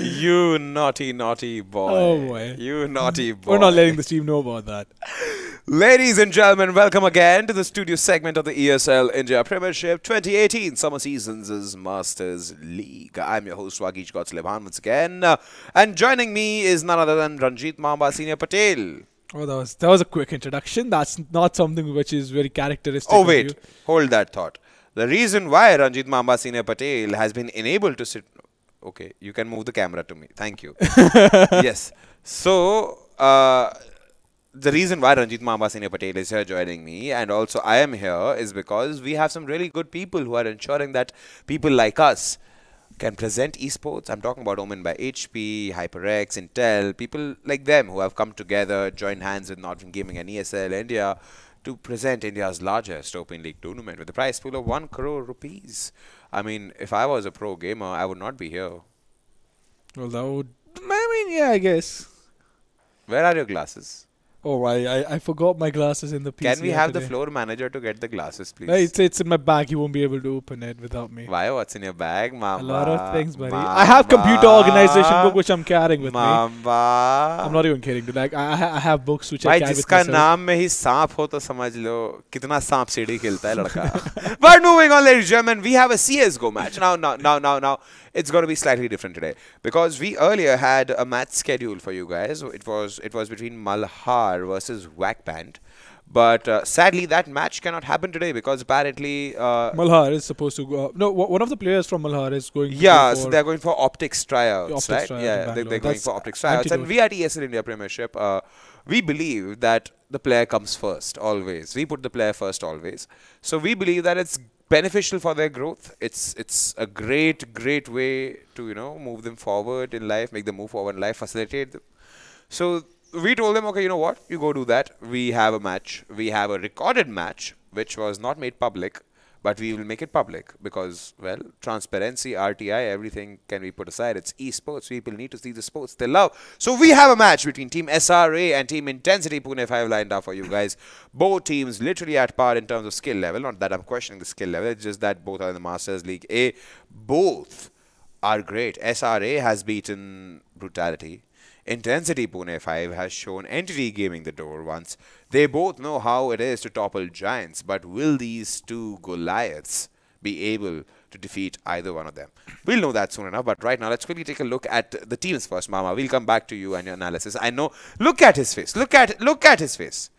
You naughty, naughty boy. Oh boy. You naughty boy. We're not letting the team know about that. Ladies and gentlemen, welcome again to the studio segment of the ESL India Premiership 2018 Summer Seasons' Masters League. I'm your host, Wageech Gotslebhan, once again. And joining me is none other than Ranjit Mamba Senior Patel. Oh, that was a quick introduction. That's not something which is very characteristic Oh, of wait. you. Hold that thought. The reason why Ranjit Mamba Senior Patel has been enabled to sit... Okay, you can move the camera to me. Thank you. Yes. So, the reason why Ranjit Mamba Senior Patel is here joining me, and also I am here, is because we have some really good people who are ensuring that people like us can present esports. I'm talking about Omen by HP, HyperX, Intel, people like them who have come together, joined hands with Northern Gaming and ESL India to present India's largest Open League tournament with a prize pool of 1 crore rupees. I mean, if I was a pro gamer, I would not be here. Well, that would... yeah, I guess. Where are your glasses? Oh, I forgot my glasses in the PC. Can we have the today. floor manager to get the glasses, please? It's in my bag. You won't be able to open it without me. Why? What's in your bag, Mamba? A lot of things, buddy. I have computer organization book which I'm carrying with me. Mamba. I'm not even kidding, dude. Like, I have books which भाई I carry with जिसका myself. नाम में ही सांप हो तो समझ लो कितना सांप सीढ़ी खेलता है लड़का. But moving on, ladies and gentlemen, we have a CS:GO match now. It's going to be slightly different today because we earlier had a match scheduled for you guys. It was between Malhar versus Wackband. But sadly, that match cannot happen today because apparently... Malhar is supposed to go... No, one of the players from Malhar is going to yeah, go so for they're going for optics tryouts, optics right? tryouts in Yeah, Bangalore. they're going That's for optics tryouts. And antidote. we at ESL India Premiership, we believe that the player comes first, always. We put the player first, always. So we believe that it's beneficial for their growth. It's a great way to, you know, move them forward in life, make them move forward in life, facilitate them. So we told them, okay, you know what, you go do that. We have a match. We have a recorded match, which was not made public, but we will make it public because, well, transparency, RTI, everything can be put aside. It's esports. People need to see the sports they love. So we have a match between Team SRA and Team Intencity pune5 lined up for you guys. Both teams literally at par in terms of skill level. Not that I'm questioning the skill level. It's just that both are in the Masters League A. Both are great. SRA has beaten Brutality. Intencity pune5 has shown Entity Gaming the door once. They both know how it is to topple giants, but will these two Goliaths be able to defeat either one of them? We'll know that soon enough, but right now let's quickly take a look at the teams first, Mama. We'll come back to you and your analysis. I know. Look at his face. Look at his face.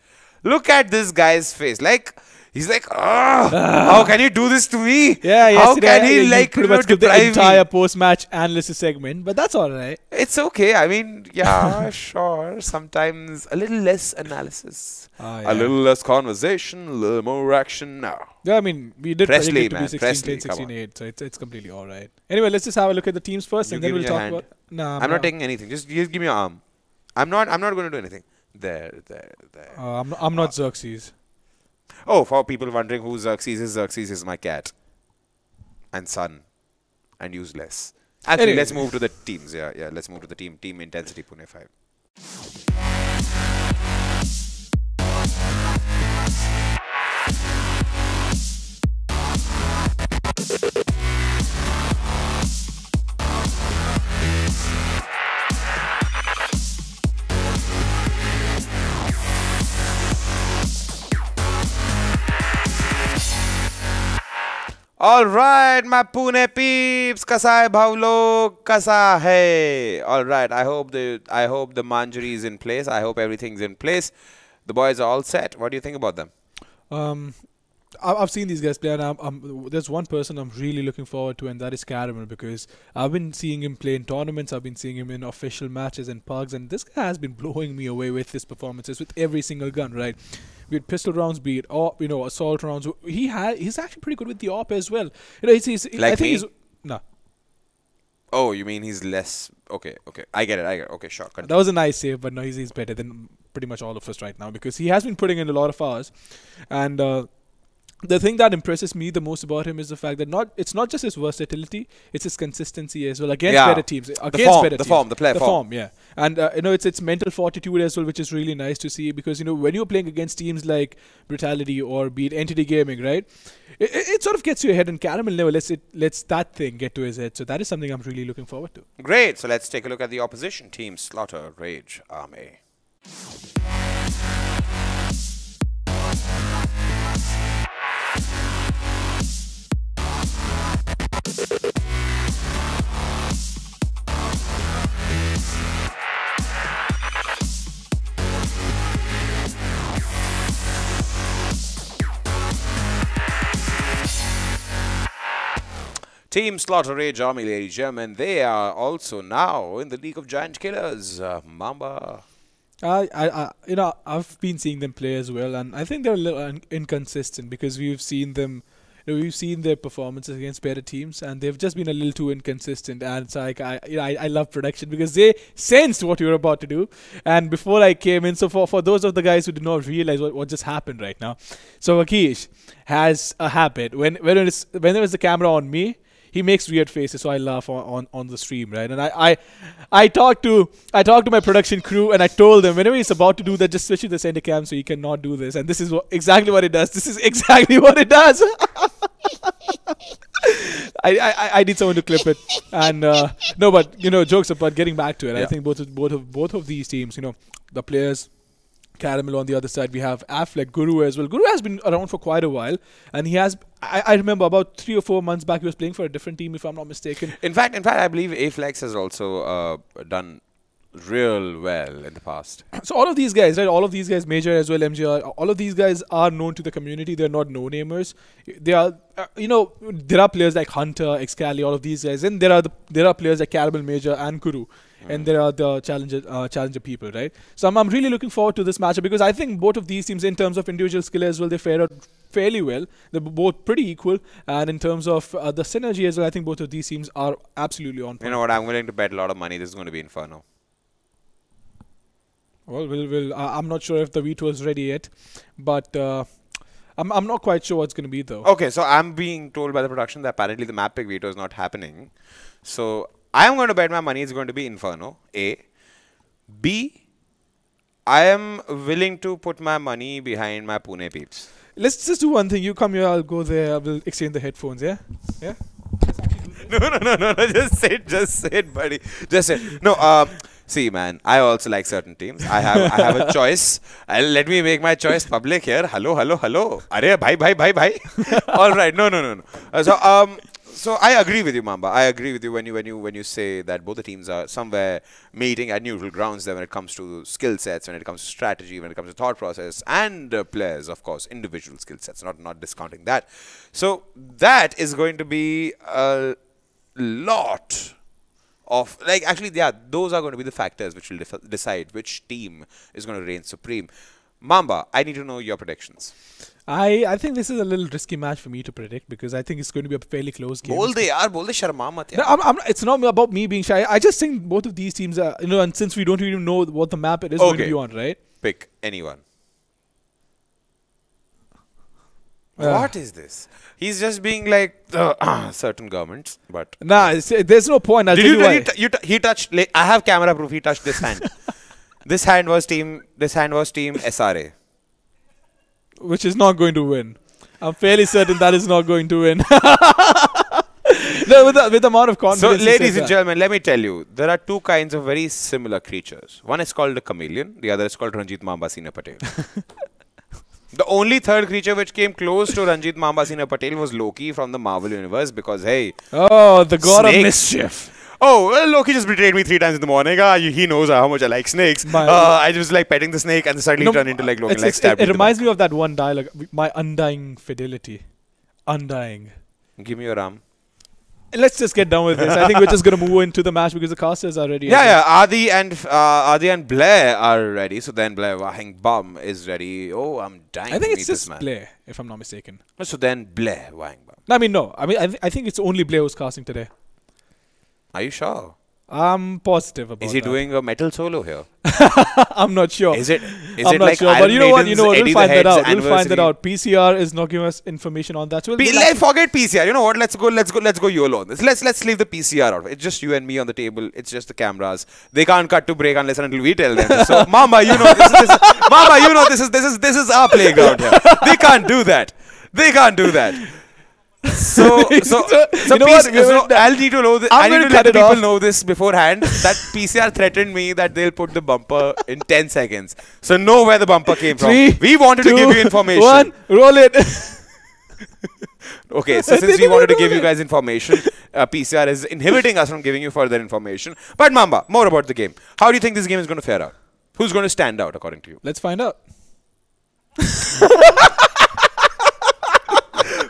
Look at this guy's face. Like, he's like, how can you do this to me? Yeah, how can he, like, pretty much give the deprive me? entire post-match analysis segment, but that's all right. It's okay. I mean, yeah, sure. Sometimes a little less analysis, Yeah. a little less conversation, a little more action. No. Yeah, I mean, we did Presley, predict it to man, be 16, Presley, 10, come 16, 8, so it's completely all right. Anyway, let's just have a look at the teams first, You and then give we'll me your talk hand. about... Nah, I'm not taking anything. Just give me your arm. I'm not going to do anything. There. I'm not Xerxes. Oh, for people wondering who Xerxes is my cat. And son. And useless. Actually, Anyway. let's move to the teams. Yeah, let's move to the team. Team Intencity pune5. All right, my Pune peeps, kasa hai bhavlo, kasa hai. All right, I hope the Manjari is in place. I hope everything's in place. The boys are all set. What do you think about them? I've seen these guys play, and there's one person I'm really looking forward to, and that is Caramel, because I've been seeing him play in tournaments, I've been seeing him in official matches and pugs, and this guy has been blowing me away with his performances with every single gun, right? Be it pistol rounds, be it assault rounds. He's actually pretty good with the AWP as well. You know, Like I think me? he's no. Oh, you mean he's less... Okay. I get it. Okay, sure. Continue. That was a nice save, but no, he's better than pretty much all of us right now, because he has been putting in a lot of hours, and the thing that impresses me the most about him is the fact that it's not just his versatility, it's his consistency as well against Yeah. better teams. Against better teams. The player form. Yeah. And it's mental fortitude as well, which is really nice to see, because when you're playing against teams like Brutality or be it Entity Gaming, right? It sort of gets to your head, and Caramel never lets that thing get to his head. So that is something I'm really looking forward to. Great. So let's take a look at the opposition team, Slaughter Rage Army. Team Slaughter Rage Army, ladies and gentlemen, they are also now in the League of Giant Killers. Mamba. I've been seeing them play as well, and I think they're a little inconsistent, because we've seen them. We've seen their performances against better teams, and they've just been a little too inconsistent. And it's like I love production, because they sensed what we were about to do, and before I came in. So for those of the guys who did not realize what just happened right now, so Akish has a habit when there is the camera on me, he makes weird faces, so I laugh on the stream, right? And I talked to my production crew, and I told them whenever he's about to do that, just switch to the center cam so he cannot do this. And this is exactly what it does. This is exactly what it does. I need someone to clip it. And no, but jokes apart, getting back to it, Yeah. I think both of these teams, the players. Caramel on the other side, we have Affleck, Guru as well. Guru has been around for quite a while, and he has. I remember about 3 or 4 months back, he was playing for a different team, if I'm not mistaken. In fact, I believe Aflex has also done real well in the past. So all of these guys, right? All of these guys, Major as well, MGR, all of these guys are known to the community. They're not no-namers. They are, there are players like Hunter, Excali, all of these guys, and there are players like Caramel, Major, and Guru. And there are the challenger people, right? So I'm really looking forward to this matchup, because I think both of these teams, in terms of individual skill as well, they fared out fairly well. They're both pretty equal, and in terms of the synergy as well, I think both of these teams are absolutely on point. You know what? I'm willing to bet a lot of money this is going to be Inferno. Well, I'm not sure if the veto is ready yet, but I'm not quite sure what's going to be though. Okay, so I'm being told by the production that apparently the map pick veto is not happening. So I am going to bet my money it's going to be Inferno. A. B. I am willing to put my money behind my Pune peeps. Let's just do one thing. You come here, I'll go there. We'll exchange the headphones. Yeah. Yeah. No. Just sit, buddy. Just sit. No. See, man, I also like certain teams. I have a choice. Let me make my choice public here. Hello. Arey, bhai. All right. No. So I agree with you, Mamba. I agree with you when you say that both the teams are somewhere meeting at neutral grounds there when it comes to skill sets, when it comes to strategy, when it comes to thought process, and players, of course, individual skill sets. Not discounting that. So that is going to be a lot of those are going to be the factors which will decide which team is going to reign supreme. Mamba, I need to know your predictions. I think this is a little risky match for me to predict, because I think it's going to be a fairly close game. Bol de sharma mat. No, it's not about me being shy. I just think both of these teams are, and since we don't even know what the map it is going to be on, right? Pick anyone. What is this? He's just being like certain governments, but nah, there's no point. I'll tell you why. He touched. I have camera proof. He touched this hand. This hand was team SRA, which is not going to win. I'm fairly certain that is not going to win. No, with the amount of confidence. So, ladies and gentlemen, let me tell you, there are two kinds of very similar creatures. One is called a chameleon. The other is called Ranjit Mamba Sina Patel. The only third creature which came close to Ranjit Mamba Sina Patel was Loki from the Marvel Universe, because, hey... Oh, the god of mischief. Oh, well, Loki just betrayed me 3 times in the morning. He knows how much I like snakes. I just like petting the snake and suddenly turned into like Loki. It reminds me of that one dialogue, my undying fidelity. Undying. Give me your arm. Let's just get down with this. I think we're just going to move into the match because the casters are ready. Yeah. Adi and Blair are ready. So then Blair Wahing Bum is ready. Oh, I'm dying. I think to it's meet just this man. Blair, if I'm not mistaken. So then Blair Wahing Bum. No, I mean, no. I think it's only Blair who's casting today. Are you sure? I'm positive about Is he that. doing a metal solo here? I'm not sure. Is it I'm not like sure, Iron but you know what? Maiden's We'll Eddie the find that Head's out. We'll find that anniversary? out. PCR is not giving us information on that. So Let's forget PCR. You know what? Let's go YOLO on this. Let's leave the PCR out. It's just you and me on the table. It's just the cameras. They can't cut to break unless and until we tell them. So, Mama, you know Mama, you know this is our playground here. They can't do that. They can't do that. So you know what? I'll need to know this. I'm I need gonna to let cut the it people off. know this beforehand that PCR threatened me that they'll put the bumper in 10 seconds. So know where the bumper came from. 3, We wanted to 2, give you information. 1, roll it. Okay, so since we wanted to give you guys information, PCR is inhibiting us from giving you further information. But Mamba, more about the game. How do you think this game is going to fare out? Who's going to stand out according to you? Let's find out.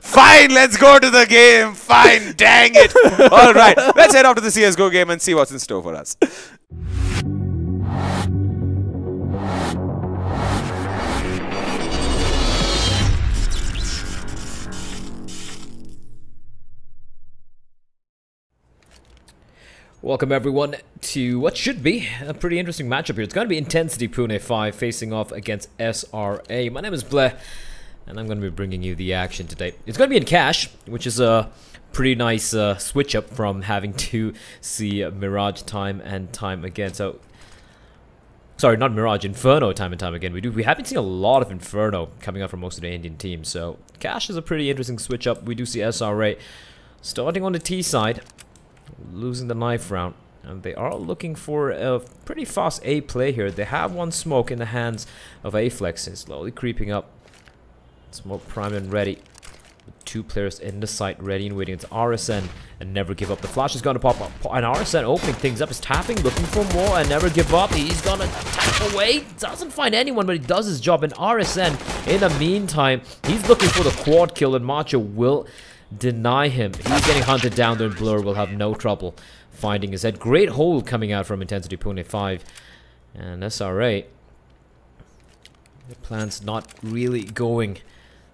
Fine, let's go to the game. Fine, dang it. All right, let's head off to the CSGO game and see what's in store for us. Welcome everyone to what should be a pretty interesting matchup here. It's going to be Intencity pune5 facing off against SRA. My name is Bleh, and I'm going to be bringing you the action today. It's going to be in cash, which is a pretty nice switch up from having to see Mirage time and time again. So, sorry, not Mirage, Inferno time and time again. We haven't seen a lot of Inferno coming out from most of the Indian teams. So, cash is a pretty interesting switch up. We do see SRA starting on the T side, losing the knife round, and they are looking for a pretty fast A play here. They have one smoke in the hands of A-Flex, and slowly creeping up. Smoke primed and ready. With 2 players in the site, ready and waiting. It's RSN and Never Give Up. The flash is going to pop up, and RSN opening things up, is tapping, looking for more, and Never Give Up. He's gonna tap away, doesn't find anyone, but he does his job. And RSN, in the meantime, he's looking for the quad kill, and Macho will deny him. He's getting hunted down there, and Blur will have no trouble finding his head. Great hold coming out from Intencity pune5. And SRA, the plan's not really going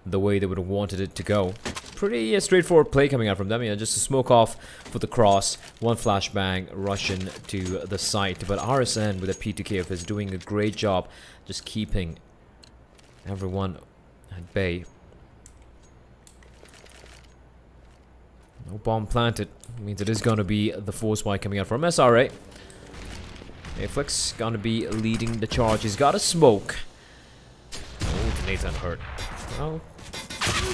the way they would have wanted it to go. Pretty straightforward play coming out from them. Just a smoke off for the cross, one flashbang, Russian to the site. But RSN with a P2K of his doing a great job just keeping everyone at bay. No bomb planted. Means it is going to be the force buy coming out from SRA. A-Flex going to be leading the charge. He's got a smoke. Oh, Nathan hurt. Well,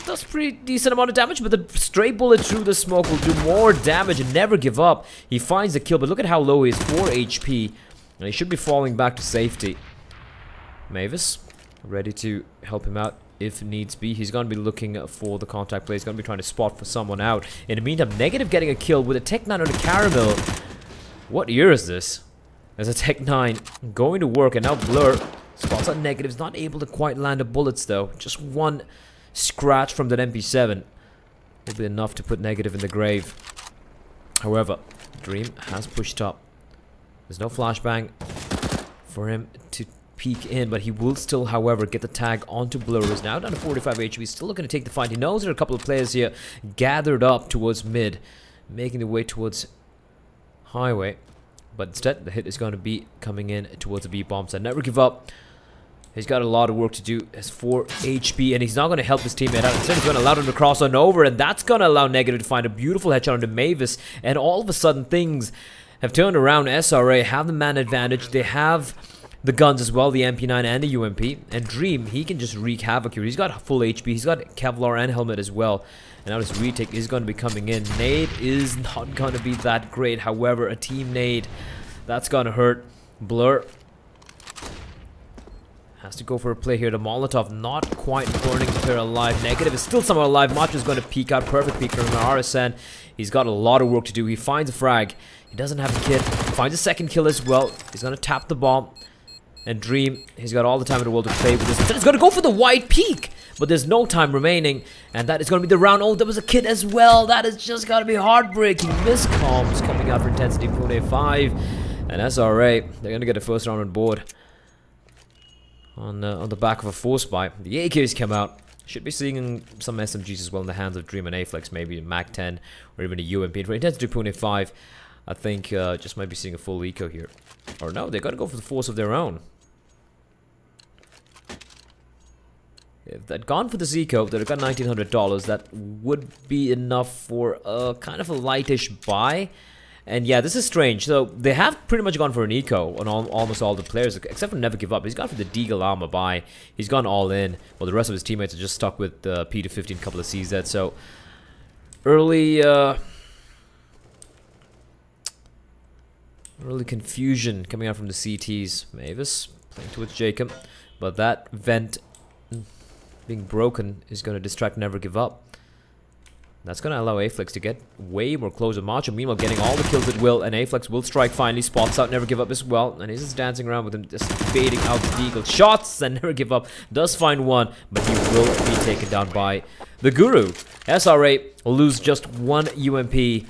that's pretty decent amount of damage, but the stray bullet through the smoke will do more damage and Never Give Up. He finds the kill, but look at how low he is, 4 HP. And he should be falling back to safety. Mavis, ready to help him out if needs be. He's going to be looking for the contact play. He's going to be trying to spot for someone out. In the meantime, Negative getting a kill with a Tech 9 on the Caramel. What year is this? There's a Tech 9 going to work, and now Blur spots on Negative's not able to quite land the bullets though. Just one scratch from that MP7 will be enough to put Negative in the grave. However, Dream has pushed up. There's no flashbang for him to peek in, but he will still, however, get the tag onto Blur. He's now down to 45 HP. Still looking to take the fight. He knows there are a couple of players here gathered up towards mid, making their way towards highway. But instead, the hit is going to be coming in towards the B bomb. So Never Give Up. He's got a lot of work to do. Has 4 HP, and he's not going to help his teammate out. Instead, he's going to allow him to cross on over, and that's going to allow Negative to find a beautiful headshot onto Mavis. And all of a sudden, things have turned around. SRA have the man advantage. They have the guns as well, the MP9 and the UMP. And Dream, he can just wreak havoc here. He's got full HP. He's got Kevlar and helmet as well. And now this retake is going to be coming in. Nade is not going to be that great. However, a team nade, that's going to hurt. Blur has to go for a play here. The Molotov not quite burning the player alive. Negative is still somehow alive. Macho is going to peek out. Perfect peek from RSN. He's got a lot of work to do. He finds a frag. He doesn't have a kit. Finds a second kill as well. He's going to tap the bomb. And Dream, he's got all the time in the world to play with this. Instead, he's going to go for the white peak. But there's no time remaining. And that is going to be the round. Oh, there was a kit as well. That is just got to be heartbreaking. Miscoms coming out for Intencity pune5. And SRA, they're going to get a first round on board. On the back of a force buy. The AKs come out. Should be seeing some SMGs as well in the hands of Dream and A-Flex. Maybe a MAC-10 or even a UMP. For Intencity pune5, I think just might be seeing a full eco here. Or no, they're gonna go for the force of their own. If they'd gone for this eco, they'd have got $1,900. That would be enough for a kind of a lightish buy. And yeah, this is strange. So they have pretty much gone for an eco on almost all the players, except for Never Give Up. He's gone for the Deagle Armor buy. He's gone all in. Well, the rest of his teammates are just stuck with the P250 couple of CZ. So early confusion coming out from the CTs. Mavis playing towards Jacob, but that vent being broken is going to distract Never Give Up. That's going to allow Aflex to get way more close to Macho. Meanwhile, getting all the kills at will, and Aflex will strike finally. Spots out Never Give Up as well, and he's just dancing around with him, just baiting out the Deagle shots, and Never Give Up does find one, but he will be taken down by the Guru. SRA will lose just one UMP.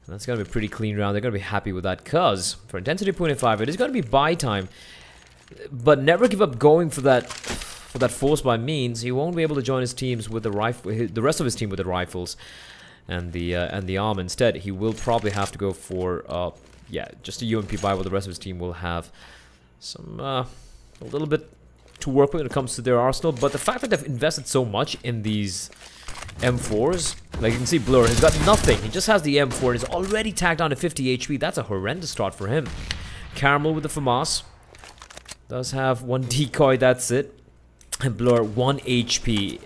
That's going to be a pretty clean round. They're going to be happy with that, because for Intencity pune5, it is going to be buy time, but Never Give Up going for that force buy means he won't be able to join his teams with the rifle, the rest of his team with the rifles and the arm. Instead, he will probably have to go for yeah, just a UMP buy, while the rest of his team will have some a little bit to work with when it comes to their arsenal. But the fact that they've invested so much in these M4s, like you can see, Blur has got nothing. He just has the M4 and is already tagged on to 50 HP. That's a horrendous start for him. Caramel with the FAMAS does have one decoy. That's it. And Blur 1 HP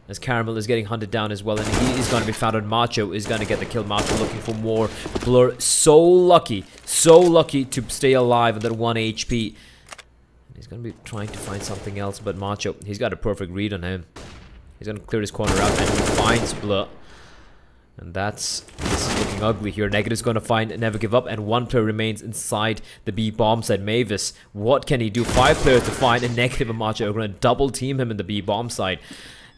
as Caramel is getting hunted down as well, and he is going to be found on Macho. Is going to get the kill. Macho looking for more. Blur so lucky to stay alive with that 1 HP. He's going to be trying to find something else, but Macho, he's got a perfect read on him. He's going to clear his corner out, and he finds Blur. And this is looking ugly here. Negative's going to find Never Give Up, and one player remains inside the B bomb site. Mavis, what can he do? 5 players to find, and Negative and Macho are going to double team him in the B bomb site.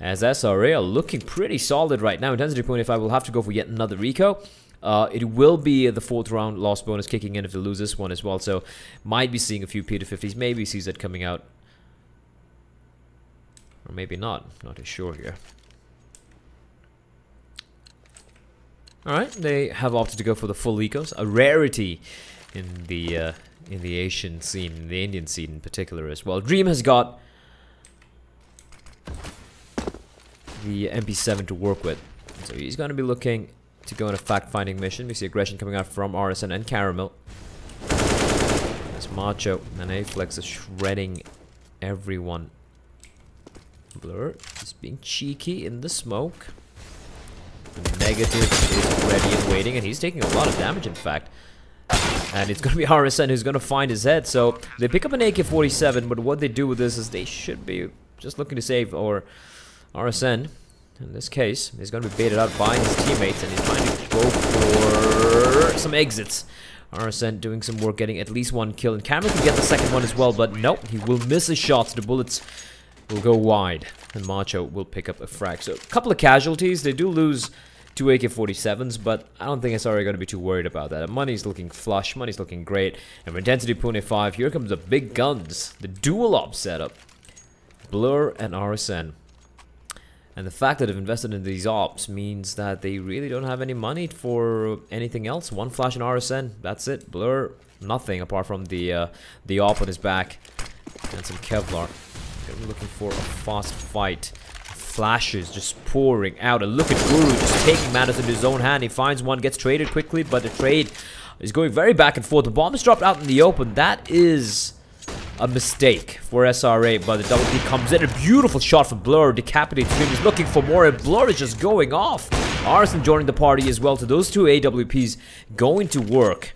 As SRA are looking pretty solid right now. Intencity pune5 will have to go for yet another eco. It will be the 4th round loss bonus kicking in if they lose this one as well. So might be seeing a few P250s, maybe CZ coming out, or maybe not. Not too sure here. Alright, they have opted to go for the full ecos, a rarity in the Asian scene, in the Indian scene in particular as well. Dream has got the MP7 to work with, so he's going to be looking to go on a fact-finding mission. We see aggression coming out from RSN and Caramel. As Macho and Aflex is shredding everyone. Blur is being cheeky in the smoke. Negative is ready and waiting, and he's taking a lot of damage, in fact. And it's going to be RSN who's going to find his head. So they pick up an AK-47, but what they do with this is they should be just looking to save, or RSN, in this case, is going to be baited out by his teammates, and he's trying to go for some exits. RSN doing some work, getting at least 1 kill, and Cameron can get the second one as well, but no, he will miss his shots. The bullets will go wide, and Macho will pick up a frag. So a couple of casualties. They do lose 2 AK-47s, but I don't think SRA are going to be too worried about that. Money's looking flush, money's looking great. And for Intencity pune5, here comes the big guns, the dual op setup. Blur and RSN. And the fact that they've invested in these ops means that they really don't have any money for anything else. 1 flash in RSN, that's it. Blur, nothing apart from the op on his back and some Kevlar. They're looking for a fast fight. Flashes just pouring out, and look at Guru just taking matters into his own hand. He finds one, gets traded quickly, but the trade is going very back and forth. The bomb is dropped out in the open. That is a mistake for SRA, but the double P comes in. A beautiful shot from Blur. Decapitates him. He's looking for more, and Blur is just going off. Arson joining the party as well. So those 2 AWPs going to work.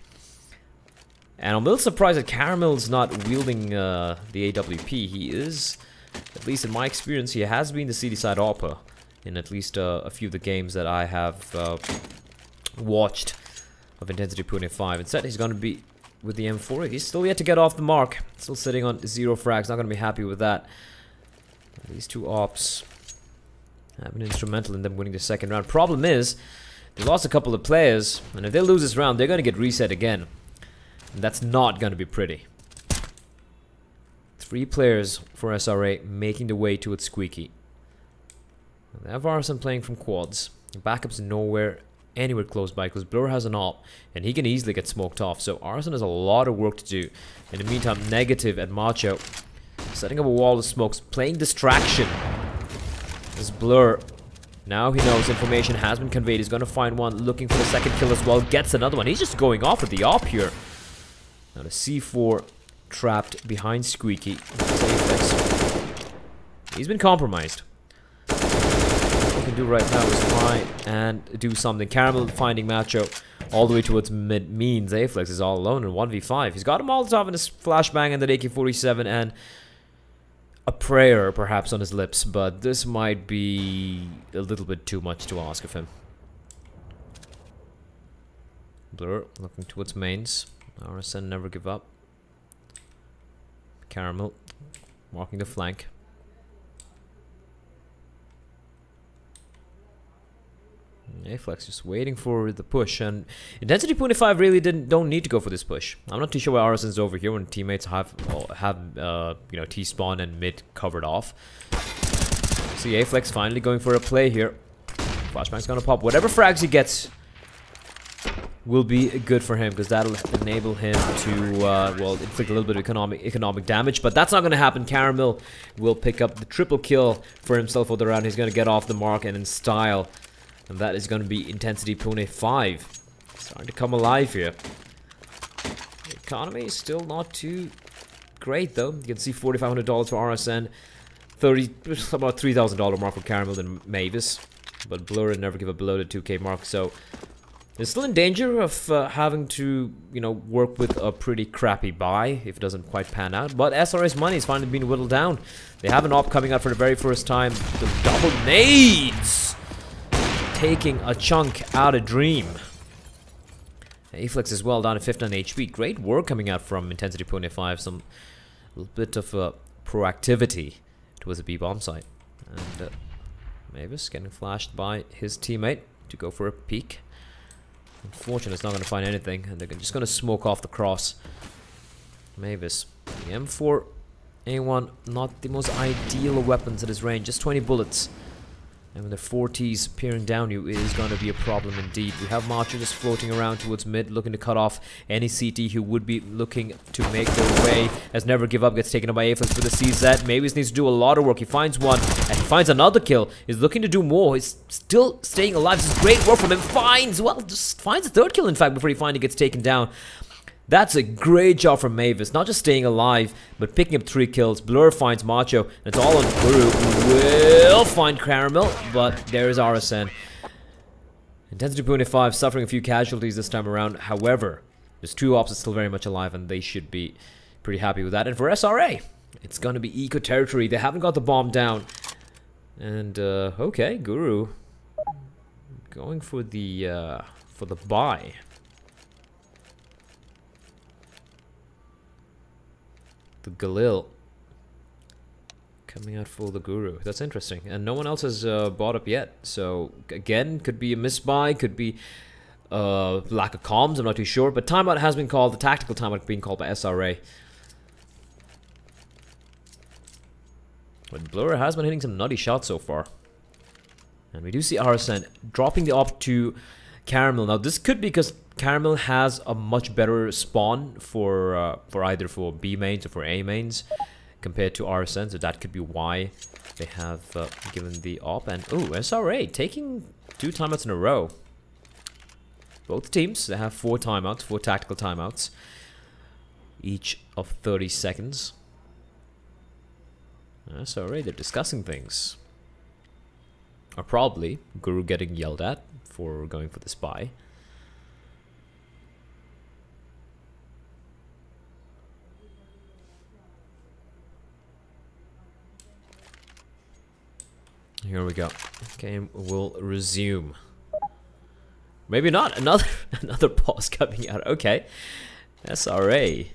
And I'm a little surprised that Caramel's not wielding the AWP. He is, at least in my experience, he has been the CD side AWPer in at least a few of the games that I have watched of Intencity pune5. Instead, he's going to be with the M4. He's still yet to get off the mark. Still sitting on 0 frags. Not going to be happy with that. These 2 ops have been instrumental in them winning the second round. Problem is, they lost a couple of players, and if they lose this round, they're going to get reset again. And that's not going to be pretty. 3 players for SRA making the way towards Squeaky. They have Arson playing from quads. The backup's nowhere anywhere close by because Blur has an op and he can easily get smoked off. So RSN has a lot of work to do. In the meantime, Negative and Macho setting up a wall of smokes, playing distraction. This Blur, now he knows information has been conveyed. He's going to find one, looking for the second kill as well. Gets another one. He's just going off with the op here. Now the C4 trapped behind Squeaky. He's been compromised. What he can do right now is try and do something. Caramel finding Macho all the way towards mid means Aflex is all alone in 1v5. He's got a Molotov in his flashbang and the AK-47 and a prayer perhaps on his lips, but this might be a little bit too much to ask of him. Blur looking towards mains. RSN never give up. Caramel walking the flank. Aflex just waiting for the push, and Intencity pune5 really don't need to go for this push. I'm not too sure why RSN's over here when teammates have you know, T-spawn and mid covered off. See Aflex finally going for a play here. Flashbang's gonna pop. Whatever frags he gets will be good for him because that'll enable him to well, inflict a little bit of economic damage, but that's not going to happen. Caramel will pick up the triple kill for himself for the round. He's going to get off the mark and in style, and that is going to be Intencity pune5 starting to come alive here. The economy is still not too great though. You can see $4,500 for RSN, about $3,000 mark for Caramel and Mavis, but Blur never give up below the 2K mark, so they're still in danger of having to, you know, work with a pretty crappy buy if it doesn't quite pan out. But SRA's money is finally being whittled down. They have an op coming out for the very first time. The double nades taking a chunk out of Dream. Aflex as well down to 59 HP. Great work coming out from Intencity pune5. Some little bit of proactivity towards the B-bomb site. And Mavis getting flashed by his teammate to go for a peek. Unfortunately, it's not going to find anything, and they're just going to smoke off the cross. Mavis, the M4 A1, not the most ideal of weapons at his range, just 20 bullets. And when the 4Ts peering down you, it is going to be a problem indeed. We have Macho just floating around towards mid, looking to cut off any CT who would be looking to make their way. As Never Give Up gets taken up by Aflex for the CZ. Mavis needs to do a lot of work. He finds one, and he finds another kill. He's looking to do more. He's still staying alive. This is great work from him. Finds a third kill, in fact, before he finally gets taken down. That's a great job from Mavis, not just staying alive, but picking up 3 kills. Blur finds Macho, and it's all on Guru, who will find Caramel, but there is RSN. Intencity pune5 suffering a few casualties this time around. However, there's 2 ops that's still very much alive, and they should be pretty happy with that. And for SRA, it's going to be eco territory. They haven't got the bomb down. And, okay, Guru going for the buy. The Galil coming out for the Guru. That's interesting. And no one else has bought up yet. So, again, could be a misbuy, could be lack of comms, I'm not too sure. But timeout has been called, the tactical timeout being called by SRA. But Blur has been hitting some nutty shots so far. And we do see RSN dropping the op to Caramel. Now, this could be because Caramel has a much better spawn for either for B mains or for A mains compared to RSN, so that could be why they have given the op. And ooh, SRA taking 2 timeouts in a row. Both teams, they have 4 timeouts, 4 tactical timeouts, each of 30 seconds. SRA, they're discussing things. Or probably Guru getting yelled at for going for the spy. Here we go. Game will resume. Maybe not. Another pause coming out. Okay. SRA.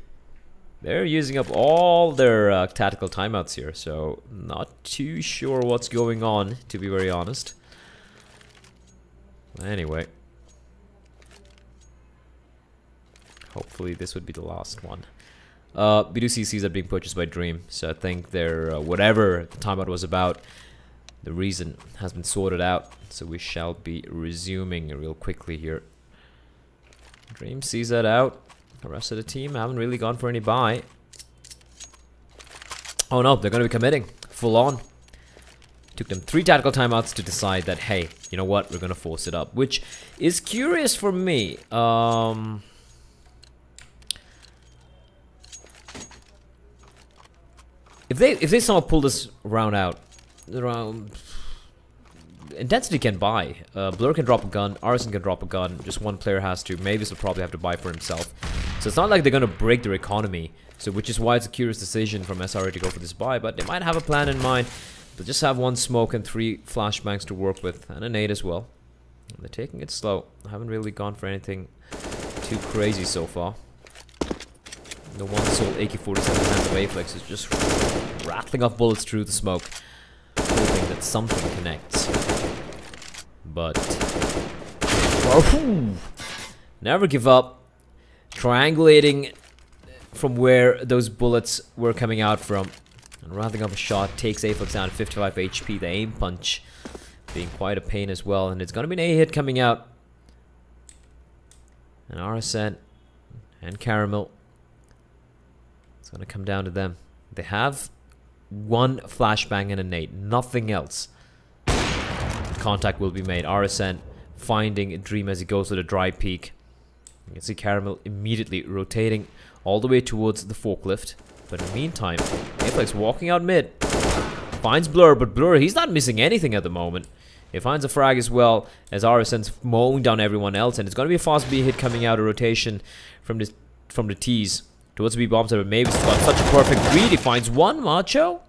They're using up all their tactical timeouts here, so not too sure what's going on, to be very honest. Anyway. Hopefully this would be the last one. B2CCs are being purchased by Dream, so I think they're whatever the timeout was about, the reason has been sorted out. So we shall be resuming real quickly here. Dream sees that out. The rest of the team haven't really gone for any buy. Oh no, they're going to be committing full on. Took them 3 tactical timeouts to decide that, hey, you know what, we're going to force it up, which is curious for me. If they somehow pull this round out, Intencity can buy. Blur can drop a gun, Arson can drop a gun, just one player has to. Mavis will probably have to buy for himself. So it's not like they're going to break their economy, so which is why it's a curious decision from SRA to go for this buy, but they might have a plan in mind. They'll just have 1 smoke and 3 flashbangs to work with, and a nade as well. And they're taking it slow. Haven't really gone for anything too crazy so far. The one sold AK-47 hands of Aflex is just rattling off bullets through the smoke, hoping that something connects. But never give up. Triangulating from where those bullets were coming out from. And rattling up a shot takes Aflex down to 55 HP. The aim punch being quite a pain as well. And it's going to be an A hit coming out. And RSN and Caramel. It's going to come down to them. They have 1 flashbang and a nade. Nothing else. Contact will be made. RSN finding Dream as he goes to the dry peak. You can see Caramel immediately rotating all the way towards the forklift. But in the meantime, Aflex walking out mid. Finds Blur, but Blur, he's not missing anything at the moment. He finds a frag as well as RSN's mowing down everyone else. And it's going to be a fast B hit coming out of rotation from the T's towards the B bomb side. But Mavis got such a perfect read. He finds 1 Macho.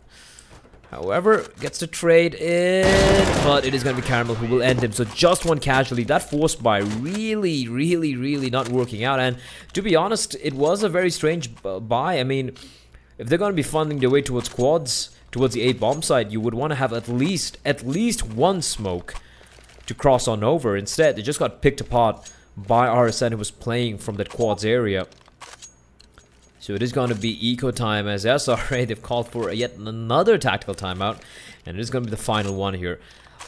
However, gets the trade in, but it is going to be Caramel who will end him. So just 1 casualty. That force buy really not working out. And to be honest, it was a very strange buy. I mean, if they're going to be funding their way towards quads, towards the 8 bomb side, you would want to have at least 1 smoke to cross on over. Instead, they just got picked apart by RSN, who was playing from that quads area. So it is going to be eco time as SRA, they've called for yet another tactical timeout. And it is going to be the final one here.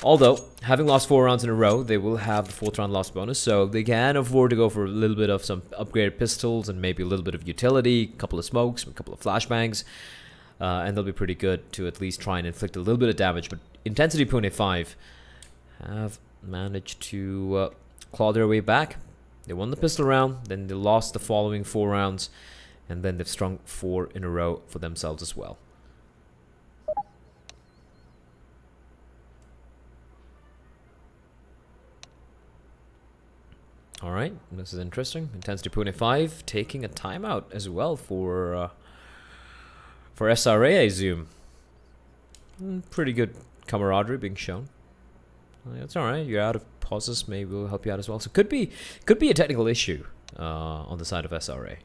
Although, having lost 4 rounds in a row, they will have the 4th round loss bonus. So they can afford to go for a little bit of some upgraded pistols and maybe a little bit of utility, a couple of smokes, a couple of flashbangs. And they'll be pretty good to at least try and inflict a little bit of damage. But Intencity pune5 have managed to claw their way back. They won the pistol round, then they lost the following 4 rounds. And then they've strung 4 in a row for themselves as well. Alright, this is interesting. Intencity pune5 taking a timeout as well for SRA, I assume. Pretty good camaraderie being shown. That's alright, you're out of pauses, maybe we'll help you out as well. So could be a technical issue on the side of SRA.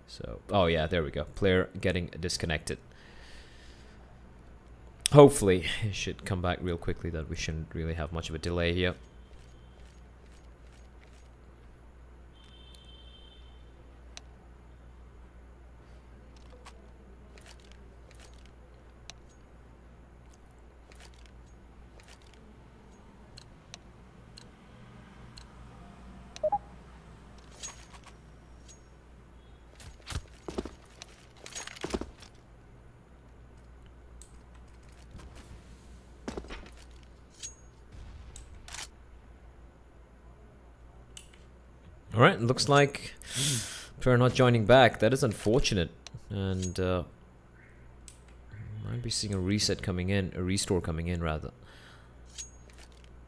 So, oh yeah, there we go. Player getting disconnected. Hopefully, it should come back real quickly, that we shouldn't really have much of a delay here. Alright, looks like player not joining back. That is unfortunate. And might be seeing a reset coming in, a restore coming in rather.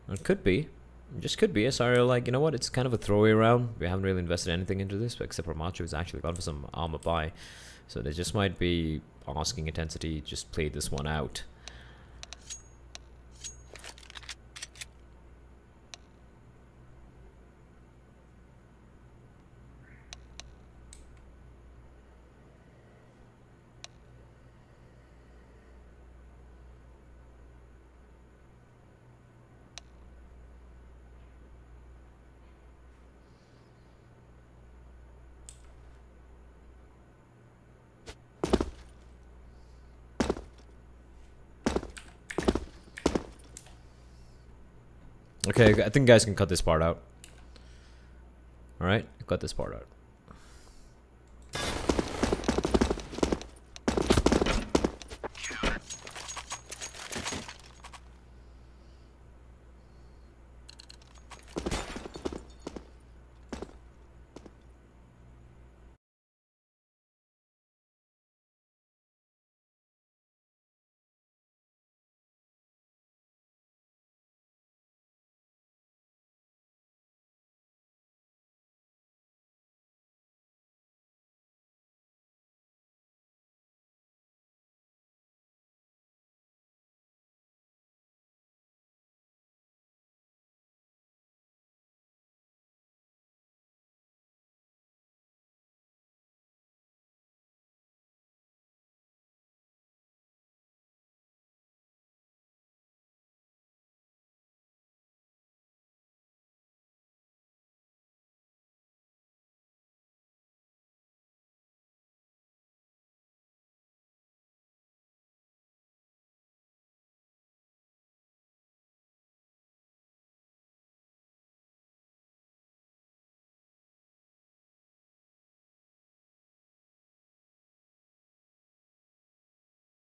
It could be. It just could be. SRA like, you know what, it's kind of a throwaway round. We haven't really invested anything into this, except for Macho who's actually gone for some armor buy. So they just might be asking Intencity just play this one out. Okay, I think you guys can cut this part out. Alright, cut this part out.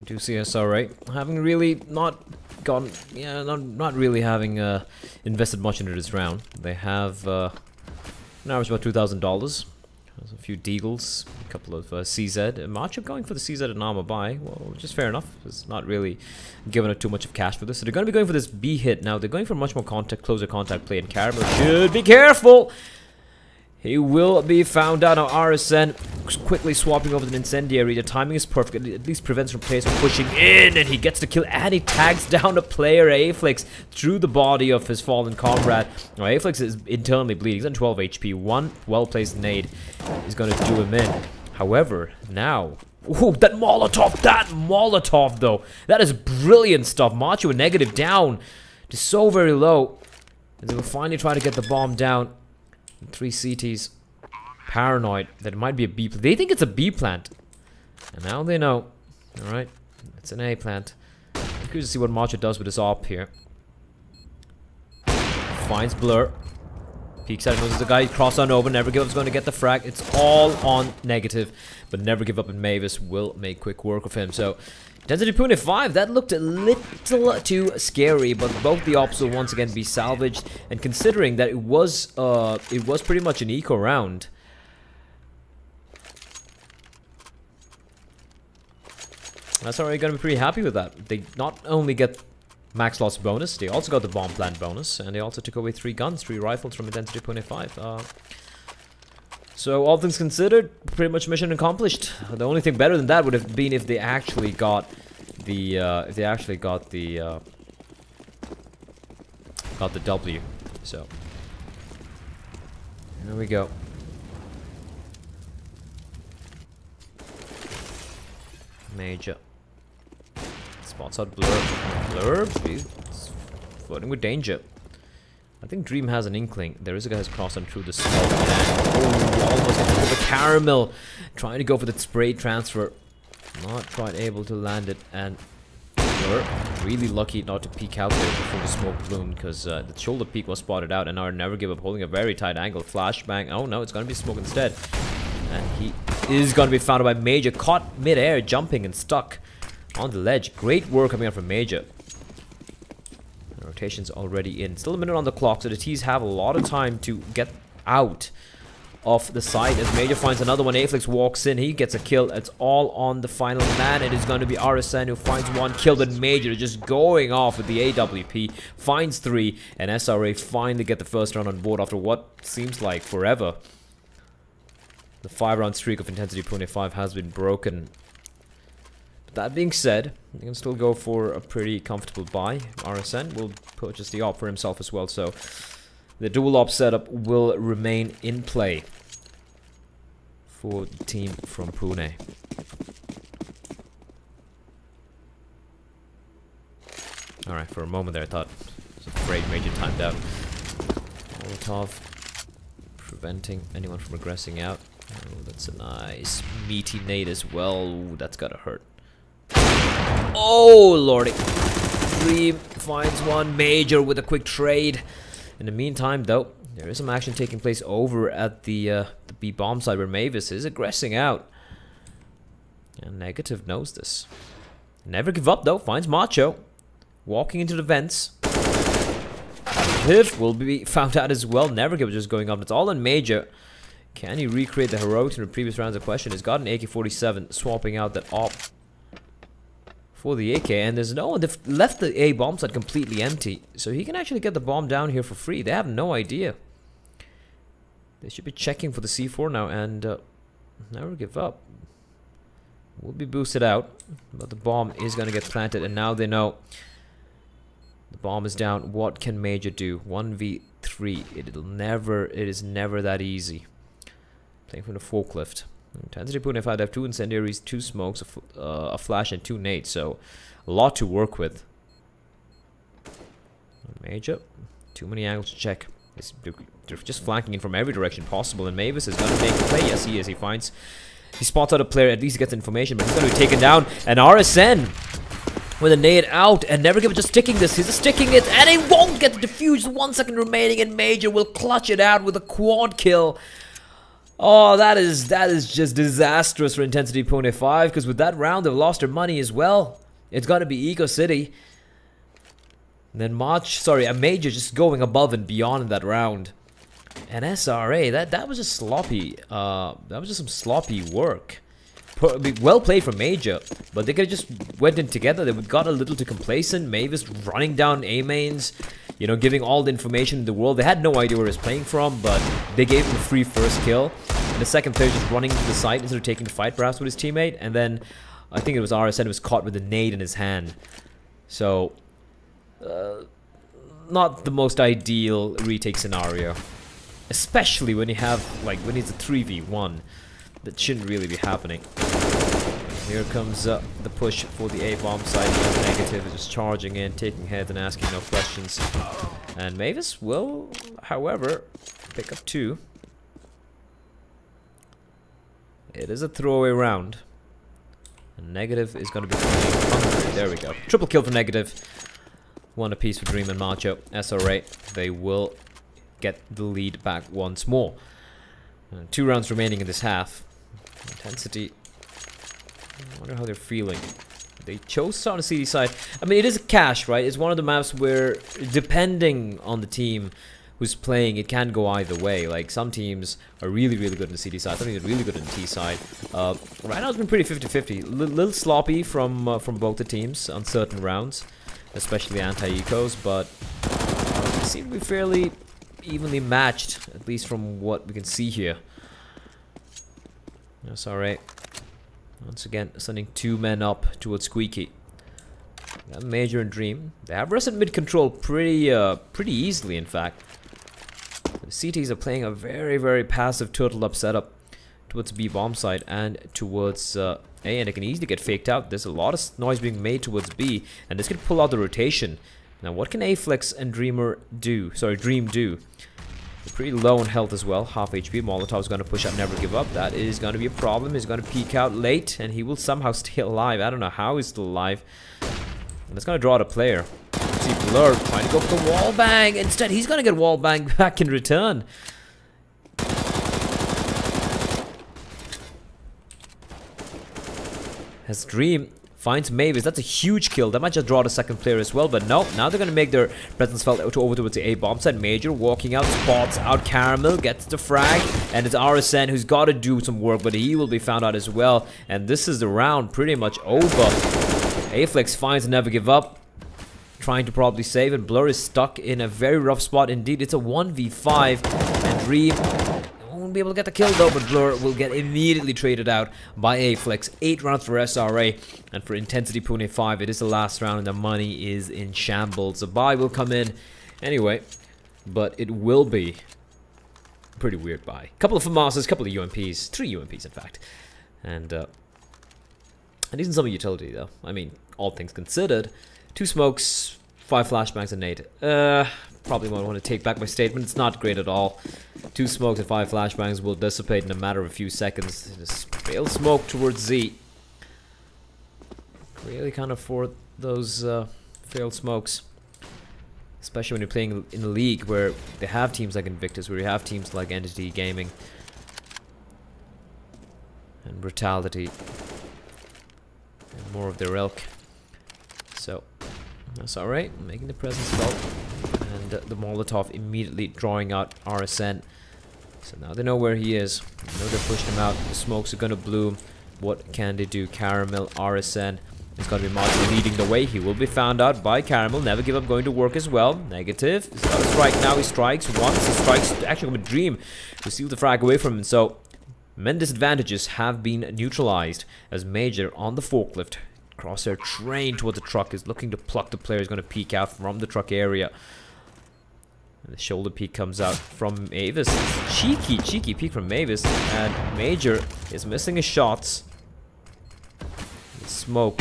Do see SRA having really not gone, yeah, not really having invested much into this round. They have an average about $2,000. There's a few Deagles, a couple of CZ. Macho going for the CZ and Nama buy, well, which is fair enough. It's not really giving it too much of cash for this. So they're going to be going for this B hit now. They're going for much more closer contact play, and Caramel should be careful. He will be found out. Now RSN quickly swapping over the incendiary. The timing is perfect. It at least prevents from players from pushing in, and he gets the kill, and he tags down a player, Aflix, through the body of his fallen comrade. Now Aflix is internally bleeding. He's on 12 HP. One well-placed nade is going to do him in. However, now... Ooh, that Molotov, though. That is brilliant stuff. Macho a negative down to so very low. And they will finally try to get the bomb down. 3 CTs. Paranoid that it might be a B plant. They think it's a B plant. And now they know. Alright. It's an A plant. I'm curious to see what Macho does with his op here. Finds Blur. Peeks out and knows the guy cross on over. Never Give Up's going to get the frag. It's all on negative. But Never Give Up and Mavis will make quick work of him. So Intencity pune5, that looked a little too scary, but both the ops will once again be salvaged. And considering that it was pretty much an eco round, that's already going to be pretty happy with that. They not only get max loss bonus, they also got the bomb plant bonus, and they also took away 3 guns, 3 rifles from Intencity pune5. So all things considered, pretty much mission accomplished. The only thing better than that would have been if they actually got the W. So here we go. Major spots out Blur. He's flirting with danger. I think Dream has an inkling. There is a guy who's crossing through the smoke. And almost into the Caramel. Trying to go for the spray transfer. Not quite able to land it. And Blur really lucky not to peek out there before the smoke balloon, because the shoulder peak was spotted out. And now Never Give Up holding a very tight angle. Flashbang. Oh no, it's going to be smoke instead. And he is going to be found by Major. Caught mid-air, jumping and stuck on the ledge. Great work coming out from Major. Rotation's already in. Still a minute on the clock, so the T's have a lot of time to get out of the site as Major finds another one. Aflix walks in, he gets a kill. It's all on the final man. It is going to be RSN who finds 1 kill, but Major just going off with the AWP, finds 3, and SRA finally get the first round on board after what seems like forever. The 5-round streak of Intencity pune5 has been broken. That being said, you can still go for a pretty comfortable buy. RSN will purchase the op for himself as well, so the dual op setup will remain in play for the team from Pune. Alright, for a moment there I thought it was a great Major timed out. Molotov preventing anyone from regressing out. Oh, that's a nice meaty nade as well. Ooh, that's gotta hurt. Oh lordy. Dream finds one. Major with a quick trade. In the meantime, though, there is some action taking place over at the B bomb side where Mavis is aggressing out. And Negative knows this. Never give up, though. Finds Macho. Walking into the vents. Hiv will be found out as well. Never give up, just going up. It's all in Major. Can he recreate the heroics in the previous rounds? The question is, got an AK-47, swapping out that op for the AK, and there's no one. They've left the A bomb site completely empty, so he can actually get the bomb down here for free. They have no idea. They should be checking for the C4 now, and never give up. Will be boosted out, but the bomb is going to get planted, and now they know the bomb is down. What can Major do? 1v3. It is never that easy. Playing from the forklift. Intencity pune5, they have 2 incendiaries, 2 smokes, a flash, and 2 nades, so a lot to work with. Major, too many angles to check. They're just flanking in from every direction possible, and Mavis is going to make the play. Yes, he is. He spots out a player, at least he gets information, but he's going to be taken down. And RSN with a nade out, and Never Give Up just sticking this. He's just sticking it, and he won't get the defuse. 1 second remaining, and Major will clutch it out with a quad kill. Oh, that is just disastrous for Intencity pune5, because with that round they've lost their money as well. It's got to be Eco City. And then Major just going above and beyond in that round. And SRA, that was just sloppy. That was just some sloppy work. Well played from Major, but they could have just went in together. They got a little too complacent. Mavis running down A mains, you know, giving all the information in the world. They had no idea where he was playing from, but they gave him a free first kill. And the second player just running to the side instead of taking the fight perhaps with his teammate. And then I think it was RSN who was caught with a nade in his hand. So, not the most ideal retake scenario. Especially when you have, like, when it's a 3v1. That shouldn't really be happening. Here comes the push for the A-bomb side. Negative is just charging in, taking heads and asking no questions. And Mavis will, however, pick up 2. It is a throwaway round. And Negative is going to be hungry. There we go. Triple kill for Negative. 1 apiece for Dream and Macho. SRA, they will get the lead back once more. 2 rounds remaining in this half. Intencity. I wonder how they're feeling. They chose on the CD side. I mean, it is a cash, right? It's one of the maps where, depending on the team who's playing, it can go either way. Like, some teams are really, really good in the CD side. Some teams are really good in the T side. Right now, it's been pretty 50-50. Little sloppy from both the teams on certain rounds, especially anti-ecos, but they seem to be fairly evenly matched, at least from what we can see here. That's alright. Once again, sending 2 men up towards Squeaky. Major and Dream. They have Resident mid control pretty easily, in fact. The CTs are playing a very, very passive turtle up setup towards B bomb side and towards A, and it can easily get faked out. There's a lot of noise being made towards B, and this could pull out the rotation. Now, what can A-Flex and Dream do? They're pretty low on health as well. Half HP. Molotov's going to push up, Never Give Up. That is going to be a problem. He's going to peek out late, and he will somehow stay alive. I don't know how he's still alive. And it's going to draw the player. Let's see Blur trying to go for the wall bang. Instead, he's going to get wall bang back in return. As Dream finds Mavis. That's a huge kill. That might just draw the second player as well, but no. Now they're going to make their presence felt over towards the A bomb side. Major walking out, spots out Caramel, gets the frag, and it's RSN who's got to do some work, but he will be found out as well. And this is the round pretty much over. A-Flex finds Never Give Up, trying to probably save, and Blur is stuck in a very rough spot indeed. It's a 1v5, and Dream won't be able to get the kill though, but Blur will get immediately traded out by A-Flex. 8 rounds for SRA, and for Intencity pune5, it is the last round, and the money is in shambles. A buy will come in anyway, but it will be a pretty weird buy. Couple of FAMASas, couple of UMPs, 3 UMPs in fact, and isn't some utility though. I mean, all things considered. 2 smokes, 5 flashbangs, and nade. Probably won't want to take back my statement. It's not great at all. 2 smokes and 5 flashbangs will dissipate in a matter of a few seconds. Just fail smoke towards Z. Really can't afford those failed smokes. Especially when you're playing in a league where they have teams like Invictus, where you have teams like Entity Gaming and Brutality and more of their ilk. So that's alright, making the presence felt, and the Molotov immediately drawing out RSN. So now they know where he is. They know they're pushing him out. The smokes are gonna bloom. What can they do? Caramel, RSN. It's going to be Martin leading the way. He will be found out by Caramel. Never give up, going to work as well. Negative. He's got a strike now. He strikes once. He strikes actually with a dream to steal the frag away from him. So, men disadvantages have been neutralized as Major on the forklift. Crosshair trained towards the truck is looking to pluck the player. He's going to peek out from the truck area. And the shoulder peek comes out from Mavis. Cheeky peek from Mavis. And Major is missing his shots. Smoke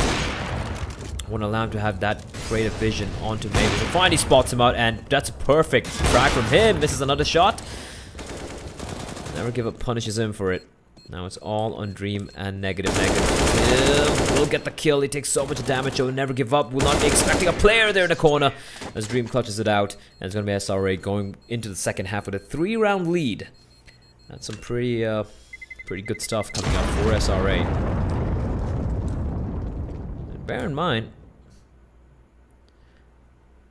won't allow him to have that creative vision onto Mavis. And finally spots him out, and that's a perfect frag from him. Misses another shot. Never Give Up punishes him for it. Now it's all on Dream and negative. Will get the kill. He takes so much damage. He'll Never Give Up. Will not be expecting a player there in the corner as Dream clutches it out. And it's going to be SRA going into the second half with a 3-round lead. That's some pretty good stuff coming up for SRA. Bear in mind,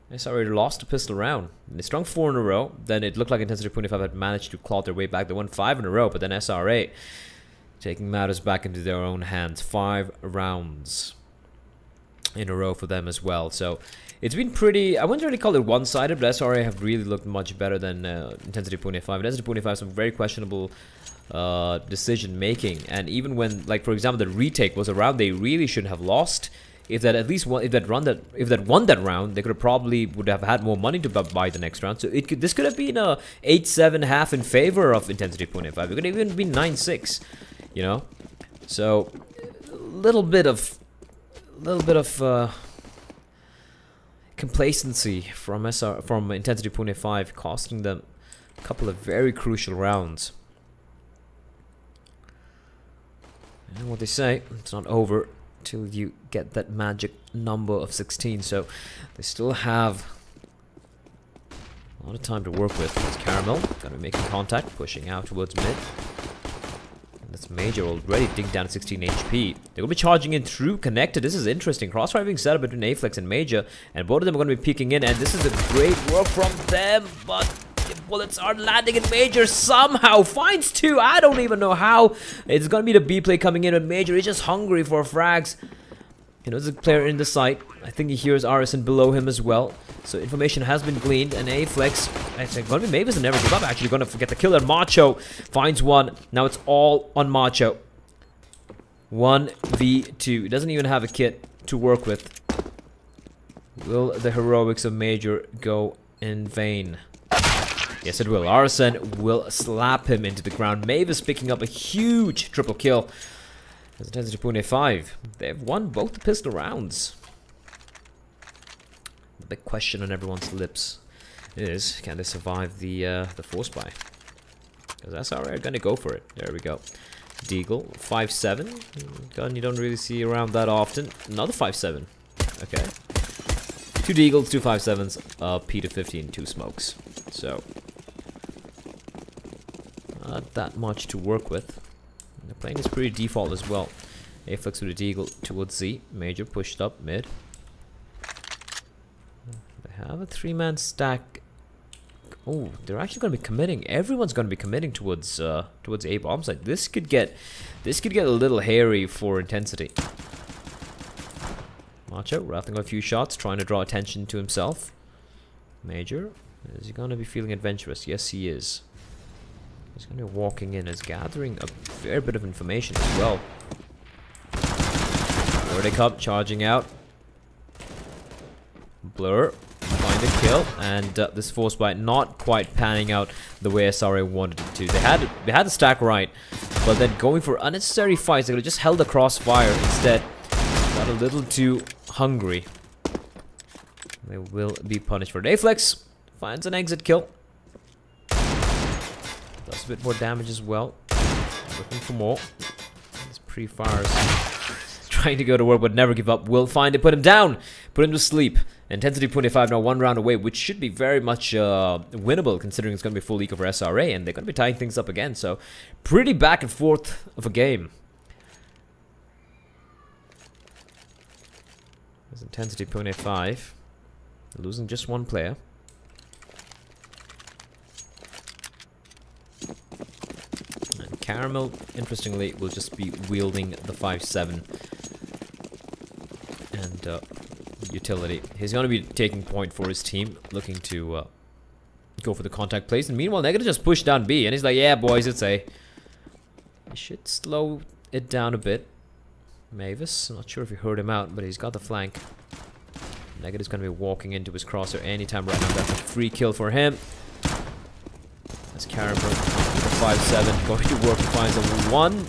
SRA lost a pistol round. They strung 4 in a row. Then it looked like Intencity pune5 had managed to claw their way back. They won 5 in a row, but then SRA taking matters back into their own hands. 5 rounds in a row for them as well. So it's been pretty, I wouldn't really call it one-sided, but SRA have really looked much better than Intencity pune5. Intencity pune5 some very questionable decision making, and even when, like, for example, the retake was a round they really shouldn't have lost. If that at least won, if that won that round, they would have had more money to buy the next round. So this could have been a 8-7 half in favor of Intencity pune5. It could have even been 9-6, you know. So a little bit of complacency from Intencity pune5, costing them a couple of very crucial rounds. And what they say, it's not over till you get that magic number of 16. So they still have a lot of time to work with. It's Caramel going to be making contact, pushing out towards mid. And that's Major already digging down at 16 HP. They're going to be charging in through connected. This is interesting. Crossfire being set up between Aflex and Major, and both of them are going to be peeking in. And this is a great work from them, but bullets are landing in Major somehow. Finds 2. I don't even know how. It's going to be the B play coming in, but Major is just hungry for frags. You know, there's a player in the site. I think he hears RSN below him as well. So information has been gleaned, and Aflex, it's going to be Mavis and Never Give Up. Actually, going to forget the killer. Macho finds 1. Now it's all on Macho. 1v2. He doesn't even have a kit to work with. Will the heroics of Major go in vain? Yes, it will. RSN will slap him into the ground. Mavis picking up a huge triple kill. As Intencity pune5, they've won both the pistol rounds. The big question on everyone's lips is, can they survive the force buy? Because SRA are going to go for it. There we go. Deagle, 5-7. Gun you don't really see around that often. Another 5-7. Okay. 2 Deagles, 2 5-7s, P to 15, 2 smokes. So not that much to work with. The playing is pretty default as well. Aflex with a Deagle towards Z. Major pushed up mid. They have a 3-man stack. Oh, they're actually going to be committing. Everyone's going to be committing towards A bomb site. This could get a little hairy for Intencity. Macho rattling a few shots, trying to draw attention to himself. Major, is he going to be feeling adventurous? Yes, he is. He's going to be walking in, is gathering a fair bit of information as well. Verdict up, charging out. Blur, find a kill, and this force bite not quite panning out the way SRA wanted it to. They had the stack right, but then going for unnecessary fights, they could have just held the crossfire instead. Got a little too hungry. They will be punished for it. Aflex finds an exit kill. Does a bit more damage as well. Looking for more. This pre-fires trying to go to work, but Never Give Up will find it. Put him down. Put him to sleep. Intencity pune5 now 1 round away, which should be very much winnable considering it's going to be full eco for SRA, and they're going to be tying things up again. So pretty back and forth of a game. There's Intencity pune5 losing just one player. And Caramel, interestingly, will just be wielding the 5-7 and utility. He's going to be taking point for his team, looking to go for the contact plays. And meanwhile, Negative just pushed down B, and he's like, yeah, boys, it's A. He should slow it down a bit. Mavis, I'm not sure if you heard him out, but he's got the flank. Negative's going to be walking into his crosshair anytime right now. That's a free kill for him. That's Caramel with the 5-7, going to work to find someone 1.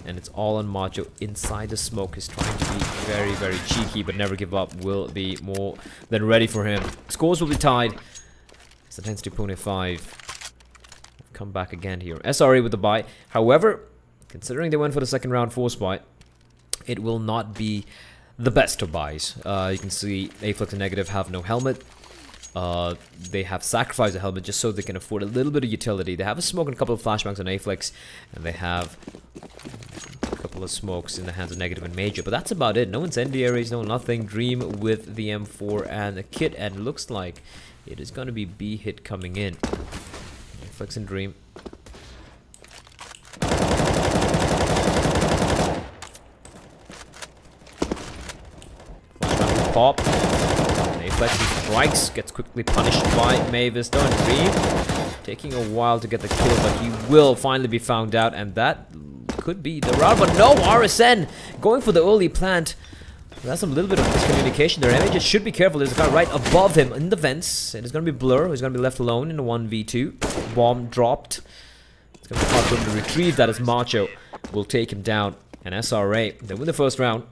And it's all on Macho inside the smoke. He's trying to be very, very cheeky, but never give up. Will be more than ready for him. Scores will be tied. It's Intencity pune5. Come back again here. SRA with the bye. However, considering they went for the second round force buy, it will not be the best of buys. You can see Aflex and Negative have no helmet. They have sacrificed a helmet just so they can afford a little bit of utility. They have a smoke and a couple of flashbangs on Aflex, and they have a couple of smokes in the hands of Negative and Major, but that's about it. No incendiaries, no nothing. Dream with the M4 and a kit, and it looks like it is going to be B hit coming in. Aflex and Dream. Flashbang will pop. Aflex strikes, gets quickly punished by Mavis. Don't Dream taking a while to get the kill, but he will finally be found out, and that could be the round. But no, RSN going for the early plant. That's a little bit of miscommunication there. MH should be careful. There's a guy right above him in the vents. It is going to be Blur, who's going to be left alone in a 1v2. Bomb dropped. It's going to be hard for him to retrieve that as Macho will take him down. And SRA, they win the first round.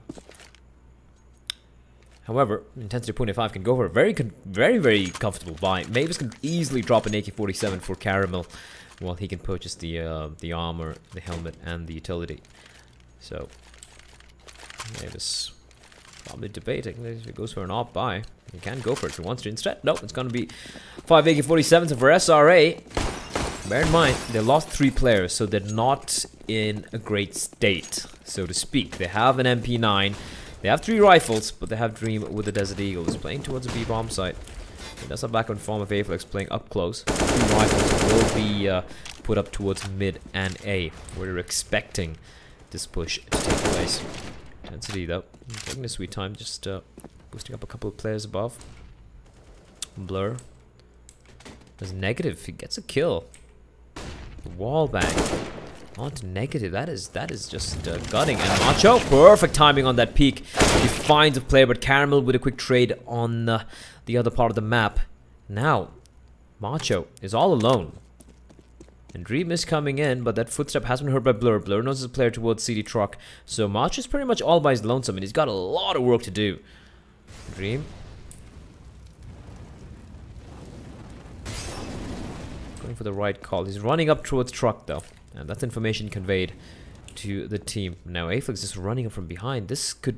However, Intencity pune5 can go for a very, very comfortable buy. Mavis can easily drop an AK-47 for Caramel, while he can purchase the armor, the helmet, and the utility. So, Mavis probably debating if he goes for an op buy. He can go for it if he wants to. Instead, no, it's going to be 5 AK-47s. And for SRA, bear in mind, they lost 3 players, so they're not in a great state, so to speak. They have an MP9. They have 3 rifles, but they have Dream with the Desert Eagles playing towards a B bomb site. And that's a backward form of Aflex playing up close. 3 rifles will be put up towards mid and A. We're expecting this push to take place. Intensity though, taking a sweet time, just boosting up a couple of players above. Blur. There's Negative, he gets a kill. Wall bang. On to Negative, that is just gutting. And Macho, perfect timing on that peek. He finds a player, but Caramel with a quick trade on the other part of the map. Now, Macho is all alone. And Dream is coming in, but that footstep has been heard by Blur. Blur knows there's a player towards CD Truck. So Macho is pretty much all by his lonesome, and he's got a lot of work to do. Dream. Going for the right call. He's running up towards Truck, though. And that's information conveyed to the team. Now Aflex is running up from behind. This could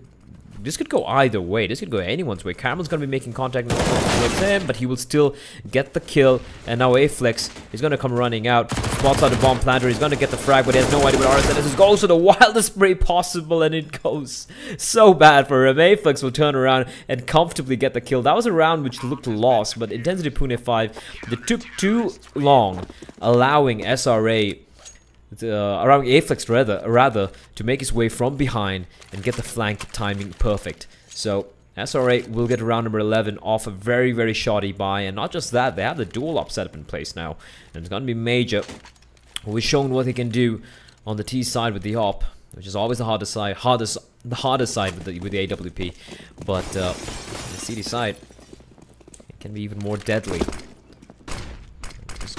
go either way. This could go anyone's way. Caramel's going to be making contact with him, but he will still get the kill. And now Aflex is going to come running out. Spots out the bomb planter. He's going to get the frag, but he has no idea what RSN is. It goes for the wildest spray possible, and it goes so bad for him. Aflex will turn around and comfortably get the kill. That was a round which looked lost, but Intencity pune5, it took too long, allowing SRA... around Aflex rather to make his way from behind and get the flank timing perfect. So SRA will get round number 11 off a very, very shoddy buy, and not just that, they have the dual op setup in place now, and it's gonna be Major, who has shown what he can do on the T side with the op, which is always the hardest side with the AWP, but the CD side, it can be even more deadly.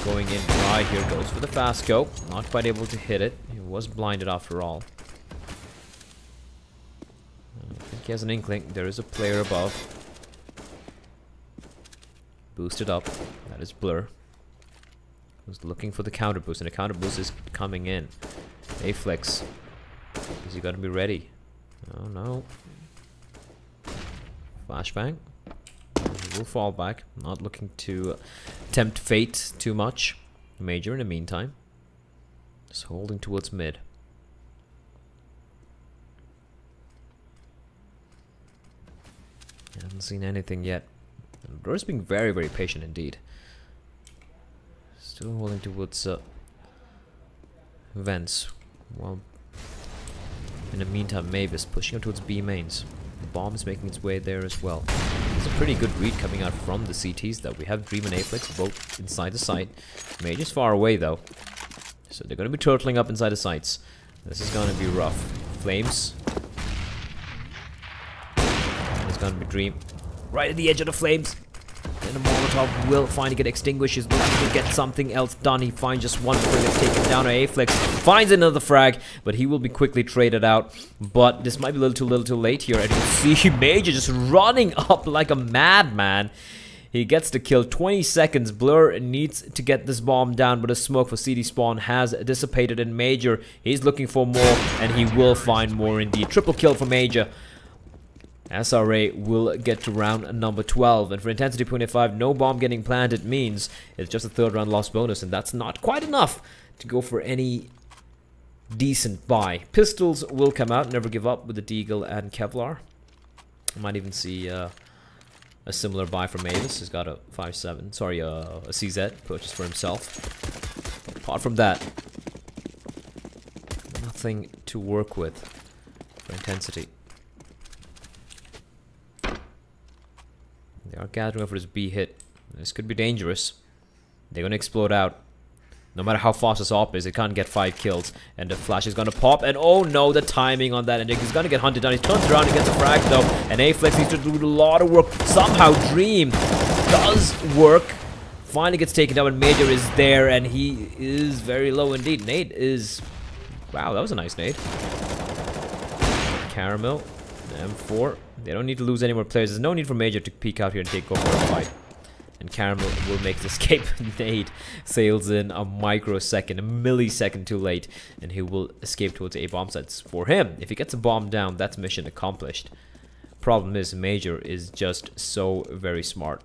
Going in dry here, goes for the fast scope. Not quite able to hit it. He was blinded after all. I think he has an inkling. There is a player above. Boosted up. That is Blur. Who's looking for the counter boost, and the counter boost is coming in. Aflex. Is he going to be ready? Oh no. Flashbang. He will fall back. Not looking to tempt fate too much. Major in the meantime. Just holding towards mid. I haven't seen anything yet. Blur's being very, very patient indeed. Still holding towards vents. Well, in the meantime, Mavis pushing up towards B mains. The bomb is making its way there as well. It's a pretty good read coming out from the CTs though. We have Dream and Aflex both inside the site. Major's far away though. So they're going to be turtling up inside the sites. This is going to be rough. Flames. It's going to be Dream. Right at the edge of the flames. And the Molotov will finally get extinguished. He's looking to get something else done. He finds just one before he gets taken down. Aflex finds another frag, but he will be quickly traded out. But this might be a little too late here. And you can see Major just running up like a madman. He gets the kill. 20 seconds. Blur needs to get this bomb down, but the smoke for CD spawn has dissipated. And Major, he's looking for more, and he will find more indeed. Triple kill for Major. SRA will get to round number 12, and for Intencity pune5, no bomb getting planted means it's just a third round loss bonus, and that's not quite enough to go for any decent buy. Pistols will come out, Never Give Up with the Deagle and Kevlar. I might even see a similar buy for Mavis. He's got a 5.7, sorry, a CZ purchased for himself. Apart from that, nothing to work with for Intencity. They are gathering for his B hit. This could be dangerous. They're going to explode out. No matter how fast this op is, it can't get 5 kills. And the flash is going to pop. And oh no, the timing on that. And he's going to get hunted down. He turns around and gets a frag though. And Aflex needs to do a lot of work. Somehow Dream does work. Finally gets taken down, and Major is there. And he is very low indeed. Nade is... Wow, that was a nice nade. Caramel. M4. They don't need to lose any more players. There's no need for Major to peek out here and take over a fight. And Caramel will make the escape. Nade sails in a microsecond, a millisecond too late. And he will escape towards A bomb sites. For him, if he gets a bomb down, that's mission accomplished. Problem is, Major is just so very smart.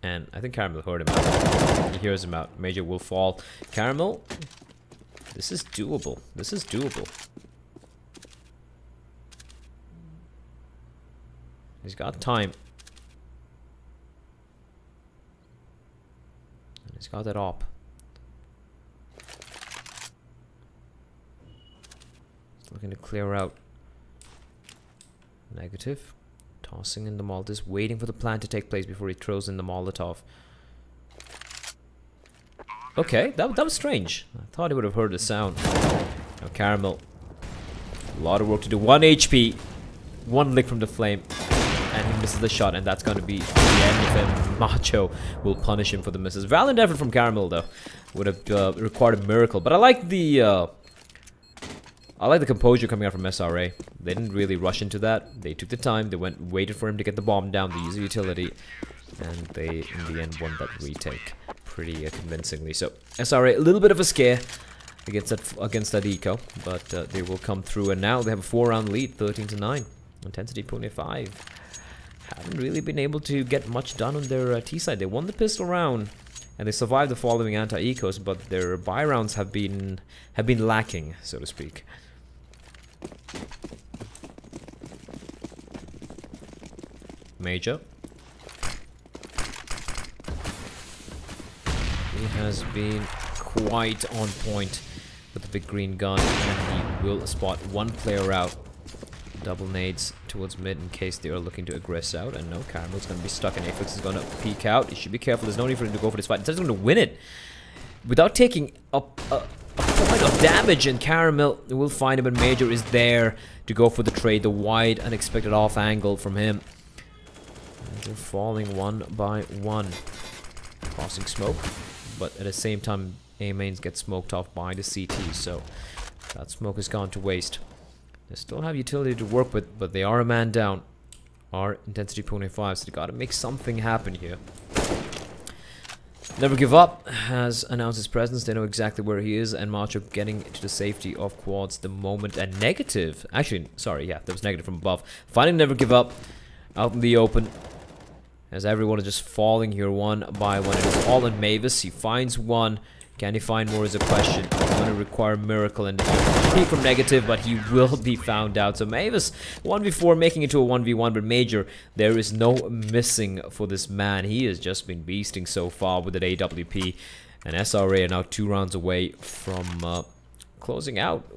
And I think Caramel heard him out. He hears him out. Major will fall. Caramel, this is doable. This is doable. He's got time. And he's got that op. He's looking to clear out. Negative. Tossing in the Molotov. Waiting for the plan to take place before he throws in the Molotov. Okay, that was strange. I thought he would have heard the sound. Now Caramel. A lot of work to do. 1 HP. 1 lick from the flame. And he misses the shot, and that's going to be the end of him. Macho will punish him for the misses. Valiant effort from Caramel, though. Would have required a miracle. But I like the composure coming out from SRA. They didn't really rush into that. They took the time. They waited for him to get the bomb down. They used the utility. And they, in the end, won that retake pretty convincingly. So, SRA, a little bit of a scare against that eco. But they will come through. And now they have a 4-round lead, 13-9. Intencity pune5. Haven't really been able to get much done on their T side. They won the pistol round, and they survived the following anti-ecos, but their buy rounds have been lacking, so to speak. Major. He has been quite on point with the big green gun, and he will spot one player out. Double nades towards mid in case they are looking to aggress out. And no, Caramel's going to be stuck, and Aflex is going to peek out. He should be careful. There's no need for him to go for this fight. He's going to win it without taking a point of damage, and Caramel will find him, and Major is there to go for the trade. The wide, unexpected off angle from him. Major falling one by one. Crossing smoke, but at the same time, A mains get smoked off by the CT, so that smoke has gone to waste. They still have utility to work with, but they are a man down. Are Intencity pune5, so they gotta make something happen here. Never Give Up has announced his presence. They know exactly where he is, and Macho getting to the safety of quads the moment. And negative, actually, sorry, yeah, that was negative from above. Finding Never Give Up. out in the open. As everyone is just falling here one by one. It is all on Mavis. He finds one. Can he find more is a question. It's going to require a miracle and he from negative, but he will be found out. So Mavis, 1v4, making it to a 1v1, but Major, there is no missing for this man. He has just been beasting so far with that AWP. And SRA are now 2 rounds away from closing out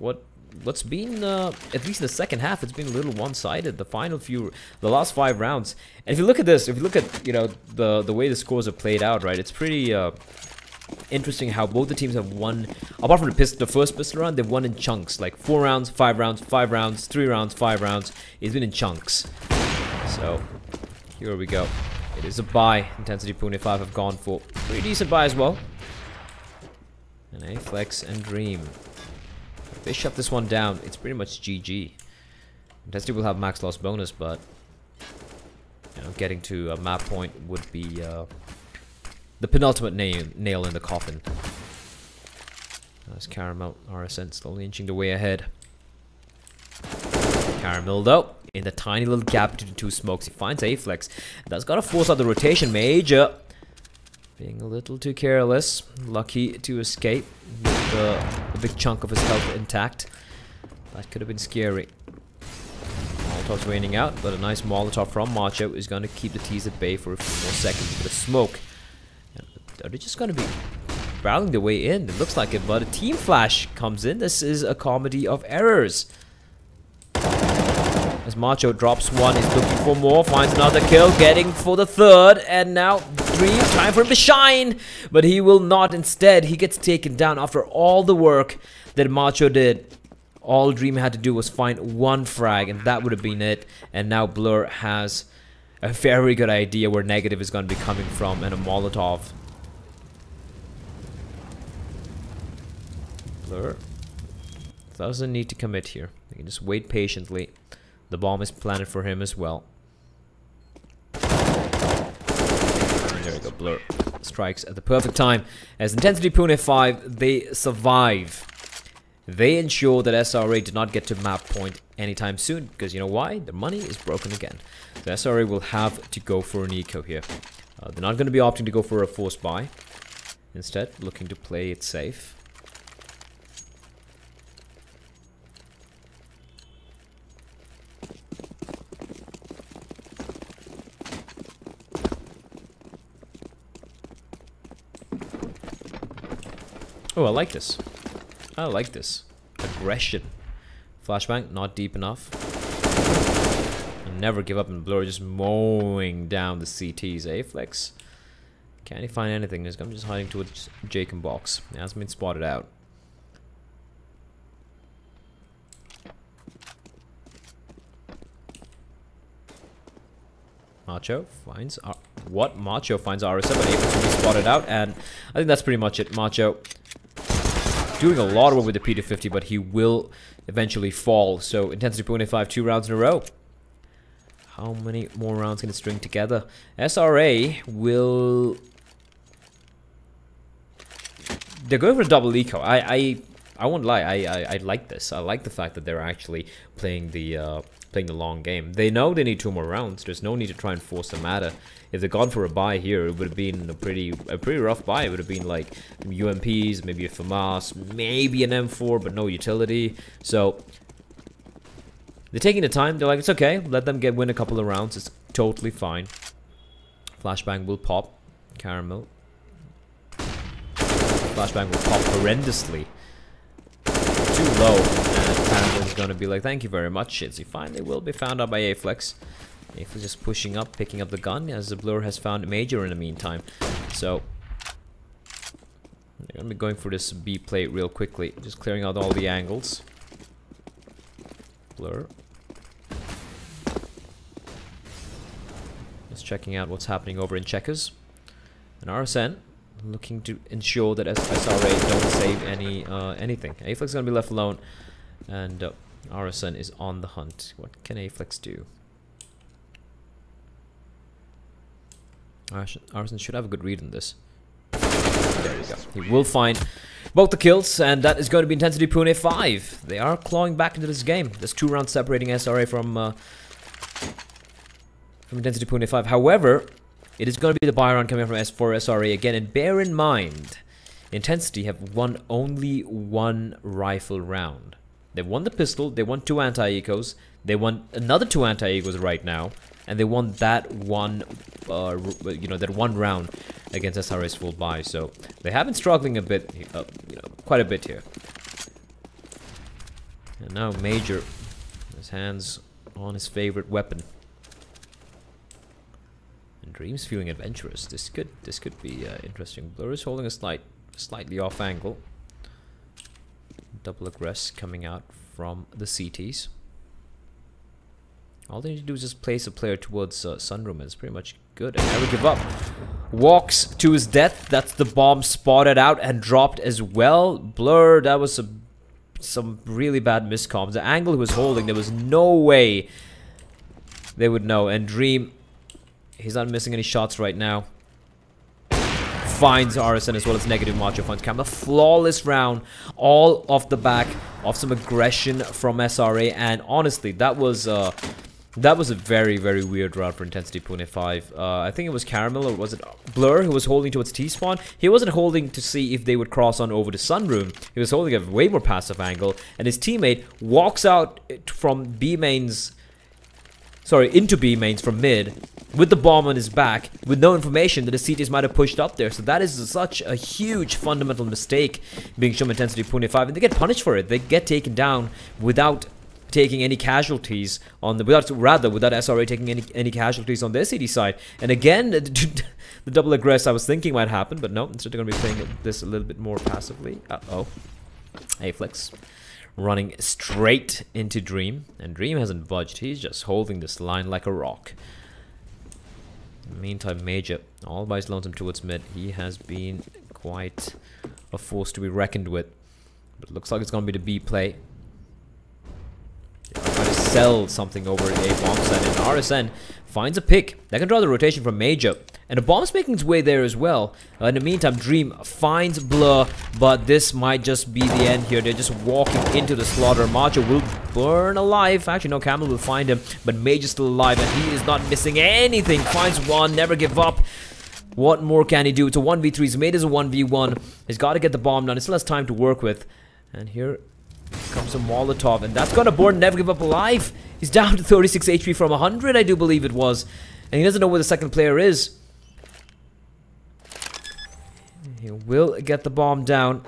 what's been, at least in the second half, it's been a little one-sided. The last 5 rounds. And if you look at this, if you look at, you know, the way the scores have played out, right, it's pretty interesting how both the teams have won. Apart from the first pistol round, they've won in chunks, like 4 rounds, 5 rounds, 5 rounds, 3 rounds, 5 rounds. It's been in chunks. So here we go. It is a buy. Intencity pune5 have gone for pretty decent buy as well. And Aflex and Dream. If they shut this one down, it's pretty much GG. Intensity will have max loss bonus, but you know, getting to a map point would be the penultimate nail in the coffin. That's Caramel, RSN slowly inching the way ahead. Caramel though, in the tiny little gap between the 2 smokes, he finds Aflex. That's gotta force out the rotation. Major being a little too careless. Lucky to escape with the big chunk of his health intact. That could have been scary. Molotov's raining out, but a nice Molotov from Macho is going to keep the T's at bay for a few more seconds with a smoke. Are they just going to be barreling their way in? It looks like it, but a team flash comes in. This is a comedy of errors. As Macho drops one, he's looking for more, finds another kill, getting for the 3rd, and now Dream, time for him to shine, but he will not. Instead, he gets taken down after all the work that Macho did. All Dream had to do was find 1 frag, and that would have been it. And now Blur has a very good idea where negative is going to be coming from, and a Molotov. Blur doesn't need to commit here. He can just wait patiently. The bomb is planted for him as well. And there we go, Blur strikes at the perfect time. As Intencity pune5, they survive. They ensure that SRA did not get to map point anytime soon, because you know why? Their money is broken again. The SRA will have to go for an eco here. They're not going to be opting to go for a forced buy. Instead, looking to play it safe. Oh, I like this. I like this. Aggression. Flashbang, not deep enough. And never give up, and Blur just mowing down the CTs. Aflex. Can't he find anything? I'm just hiding towards Jake and Box. He hasn't been spotted out. Macho finds what? Macho finds RSM, but able to be spotted out, and I think that's pretty much it. Macho doing a lot of work with the P250, but he will eventually fall. So Intencity pune5, 2 rounds in a row. How many more rounds can it string together? SRA will... They're going for a double eco. I won't lie. I like this. I like the fact that they're actually playing the long game. They know they need 2 more rounds. There's no need to try and force the matter. If they'd gone for a buy here, it would have been a pretty rough buy. It would have been like UMPs, maybe a FAMAS, maybe an M4, but no utility. So they're taking the time. They're like, it's okay. Let them win a couple of rounds. It's totally fine. Flashbang will pop. Caramel. Flashbang will pop horrendously. Too low. And Caramel is going to be like, thank you very much, Shitzy. Fine, they will be found out by Aflex. Aflex just pushing up, picking up the gun, as the Blur has found Major in the meantime. So they're going to be going for this B plate real quickly. Just clearing out all the angles. Blur. Just checking out what's happening over in Checkers. And RSN looking to ensure that SRA don't save anything. Aflex is going to be left alone. And RSN is on the hunt. What can Aflex do? RSN should have a good read on this. There we go. He will find both the kills, and that is going to be Intencity pune5. They are clawing back into this game. There's 2 rounds separating SRA from Intencity pune5. However, it is going to be the buy round coming from for SRA again. And bear in mind, Intencity have won only one rifle round. They've won the pistol, they won 2 anti-ecos, they won another 2 anti-ecos right now, and they won that one, that one round against SRA's full buy. So they have been struggling a bit, quite a bit here. And now Major, his hands on his favorite weapon. And Dream's feeling adventurous. This could be interesting. Blur is holding a slightly off angle. Double aggress coming out from the CTs. All they need to do is just place a player towards Sunroom, and it's pretty much good. And never give up. Walks to his death. That's the bomb spotted out and dropped as well. Blur, that was some really bad miscoms. The angle he was holding, there was no way they would know. And Dream, he's not missing any shots right now. Finds RSN as well as negative Macho finds Cam. A flawless round, all off the back of some aggression from SRA. And honestly, that was a very, very weird round for Intencity pune5. I think it was Caramel, or was it Blur, who was holding towards T-spawn. He wasn't holding to see if they would cross on over to Sunroom. He was holding a way more passive angle, and his teammate walks out from B mains, into B mains from mid, with the bomb on his back, with no information that the CTs might have pushed up there. So that is such a huge fundamental mistake being shown Intencity pune5, and they get punished for it. They get taken down without taking any casualties on the without SRA taking any casualties on their CT side. And again, the double aggress I was thinking might happen, but no, instead they're going to be playing this a little bit more passively. Aflex running straight into Dream, and Dream hasn't budged. He's just holding this line like a rock. In the meantime, Major, all by his lonesome towards mid. He has been quite a force to be reckoned with, but it looks like it's going to be the B play. Trying to sell something over a bomb set, and RSN finds a pick. They can draw the rotation from Major, and a bomb's making its way there as well. In the meantime, Dream finds Blur, but this might just be the end here. They're just walking into the slaughter. Macho will burn alive. Actually, no, Camel will find him, but Major's still alive, and he is not missing anything. Finds one, never give up. What more can he do? It's a 1v3. He's made as a 1v1. He's got to get the bomb done. He still has time to work with. And here comes a Molotov, and that's gonna board Never Give Up alive. He's down to 36 HP from 100, I do believe it was. And he doesn't know where the second player is. He will get the bomb down.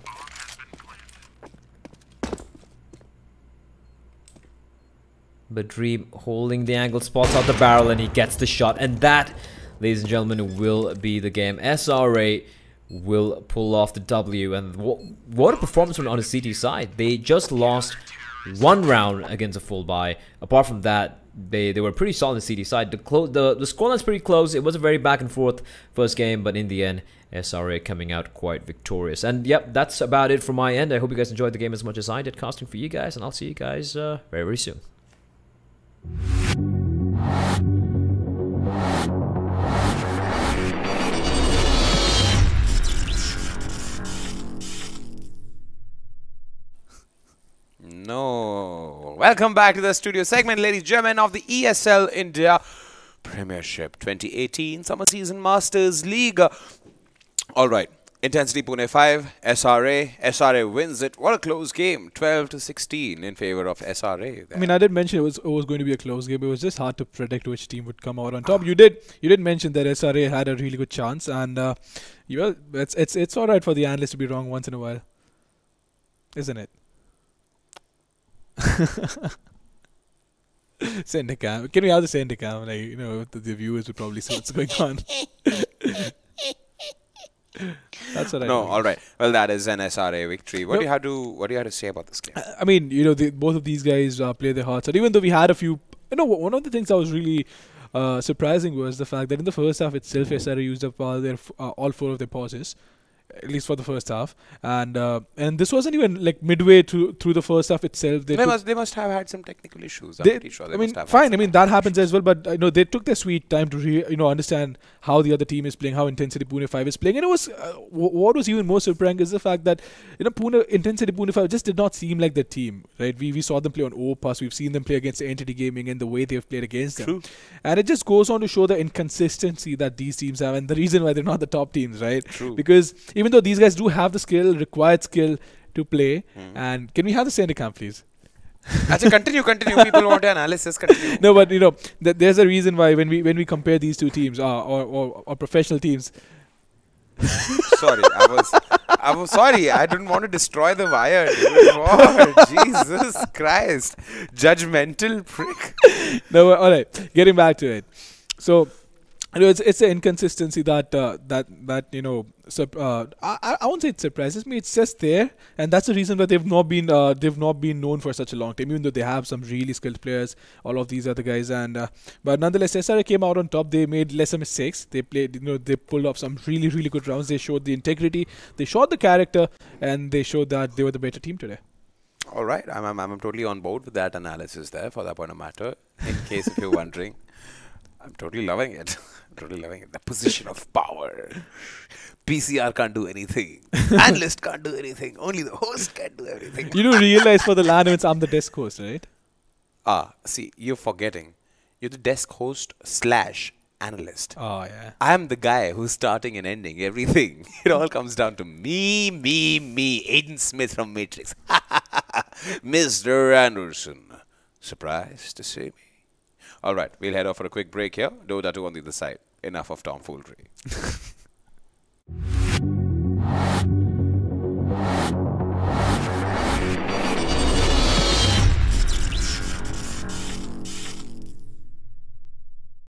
But Dream holding the angle, spots out the barrel, and he gets the shot. And that, ladies and gentlemen, will be the game. SRA will pull off the W, and what a performance on the CT side. They just lost one round against a full buy. Apart from that, they were pretty solid on the CT side. The scoreline's pretty close. It was a very back and forth first game, but in the end, SRA coming out quite victorious. And yep, that's about it from my end. I hope you guys enjoyed the game as much as I did casting for you guys, and I'll see you guys very, very soon. No. Welcome back to the studio segment, ladies and gentlemen, of the ESL India Premiership 2018 Summer Season Masters League. Alright, Intencity pune5, SRA. SRA wins it. What a close game. 12-16 in favor of SRA. There. I mean, I did mention it was going to be a close game. It was just hard to predict which team would come out on top. You did mention that SRA had a really good chance, and it's all right for the analyst to be wrong once in a while, isn't it? Send a cam. Can we have the send a cam? Like, you know, the viewers would probably see what's going on. That's what I No, know. all right. Well, that is an SRA victory. What do you have to say about this game? I mean, you know, both of these guys play their hearts out. Even though we had a few, you know, one of the things that was really surprising was the fact that in the first half itself, SRA used up all 4 of their pauses. at least for the first half. And this wasn't even like midway through the first half itself. They must have had some technical issues. I'm pretty sure they I mean, must have fine. had I mean, that happens as well. But they took their sweet time to understand how the other team is playing, how Intencity pune5 is playing. And it was what was even more surprising is the fact that Intencity pune5 just did not seem like the team, right? We saw them play on Overpass. We've seen them play against Entity Gaming and the way they've played against them. True. And it just goes on to show the inconsistency that these teams have and the reason why they're not the top teams, right? True. Because even though these guys do have the skill, required skill to play, and can we have the center cam, please? Actually, continue. People want analysis. Continue. No, but there's a reason why when we compare these two teams or professional teams. Sorry, I was sorry. I didn't want to destroy the wire. What? Jesus Christ, judgmental prick. No, but all right. Getting back to it. So, it's the inconsistency that I won't say it surprises me. It's just there, and that's the reason why they've not been known for such a long time. Even though they have some really skilled players, all of these other guys, but nonetheless, SRA came out on top. They made lesser mistakes. They played, they pulled off some really really good rounds. They showed the integrity. They showed the character, and they showed that they were the better team today. All right, I'm totally on board with that analysis there. For that point of matter, in case if you're wondering. I'm totally loving it. The position of power. PCR can't do anything. Analyst can't do anything. Only the host can do everything. You do realize for the LAN I'm the desk host, right? See, you're forgetting. You're the desk host / analyst. Oh, yeah. I am the guy who's starting and ending everything. It all comes down to me. Aiden Smith from Matrix. Mr. Anderson. Surprised to see me? All right, we'll head off for a quick break here. Dota 2 on the other side. Enough of tomfoolery.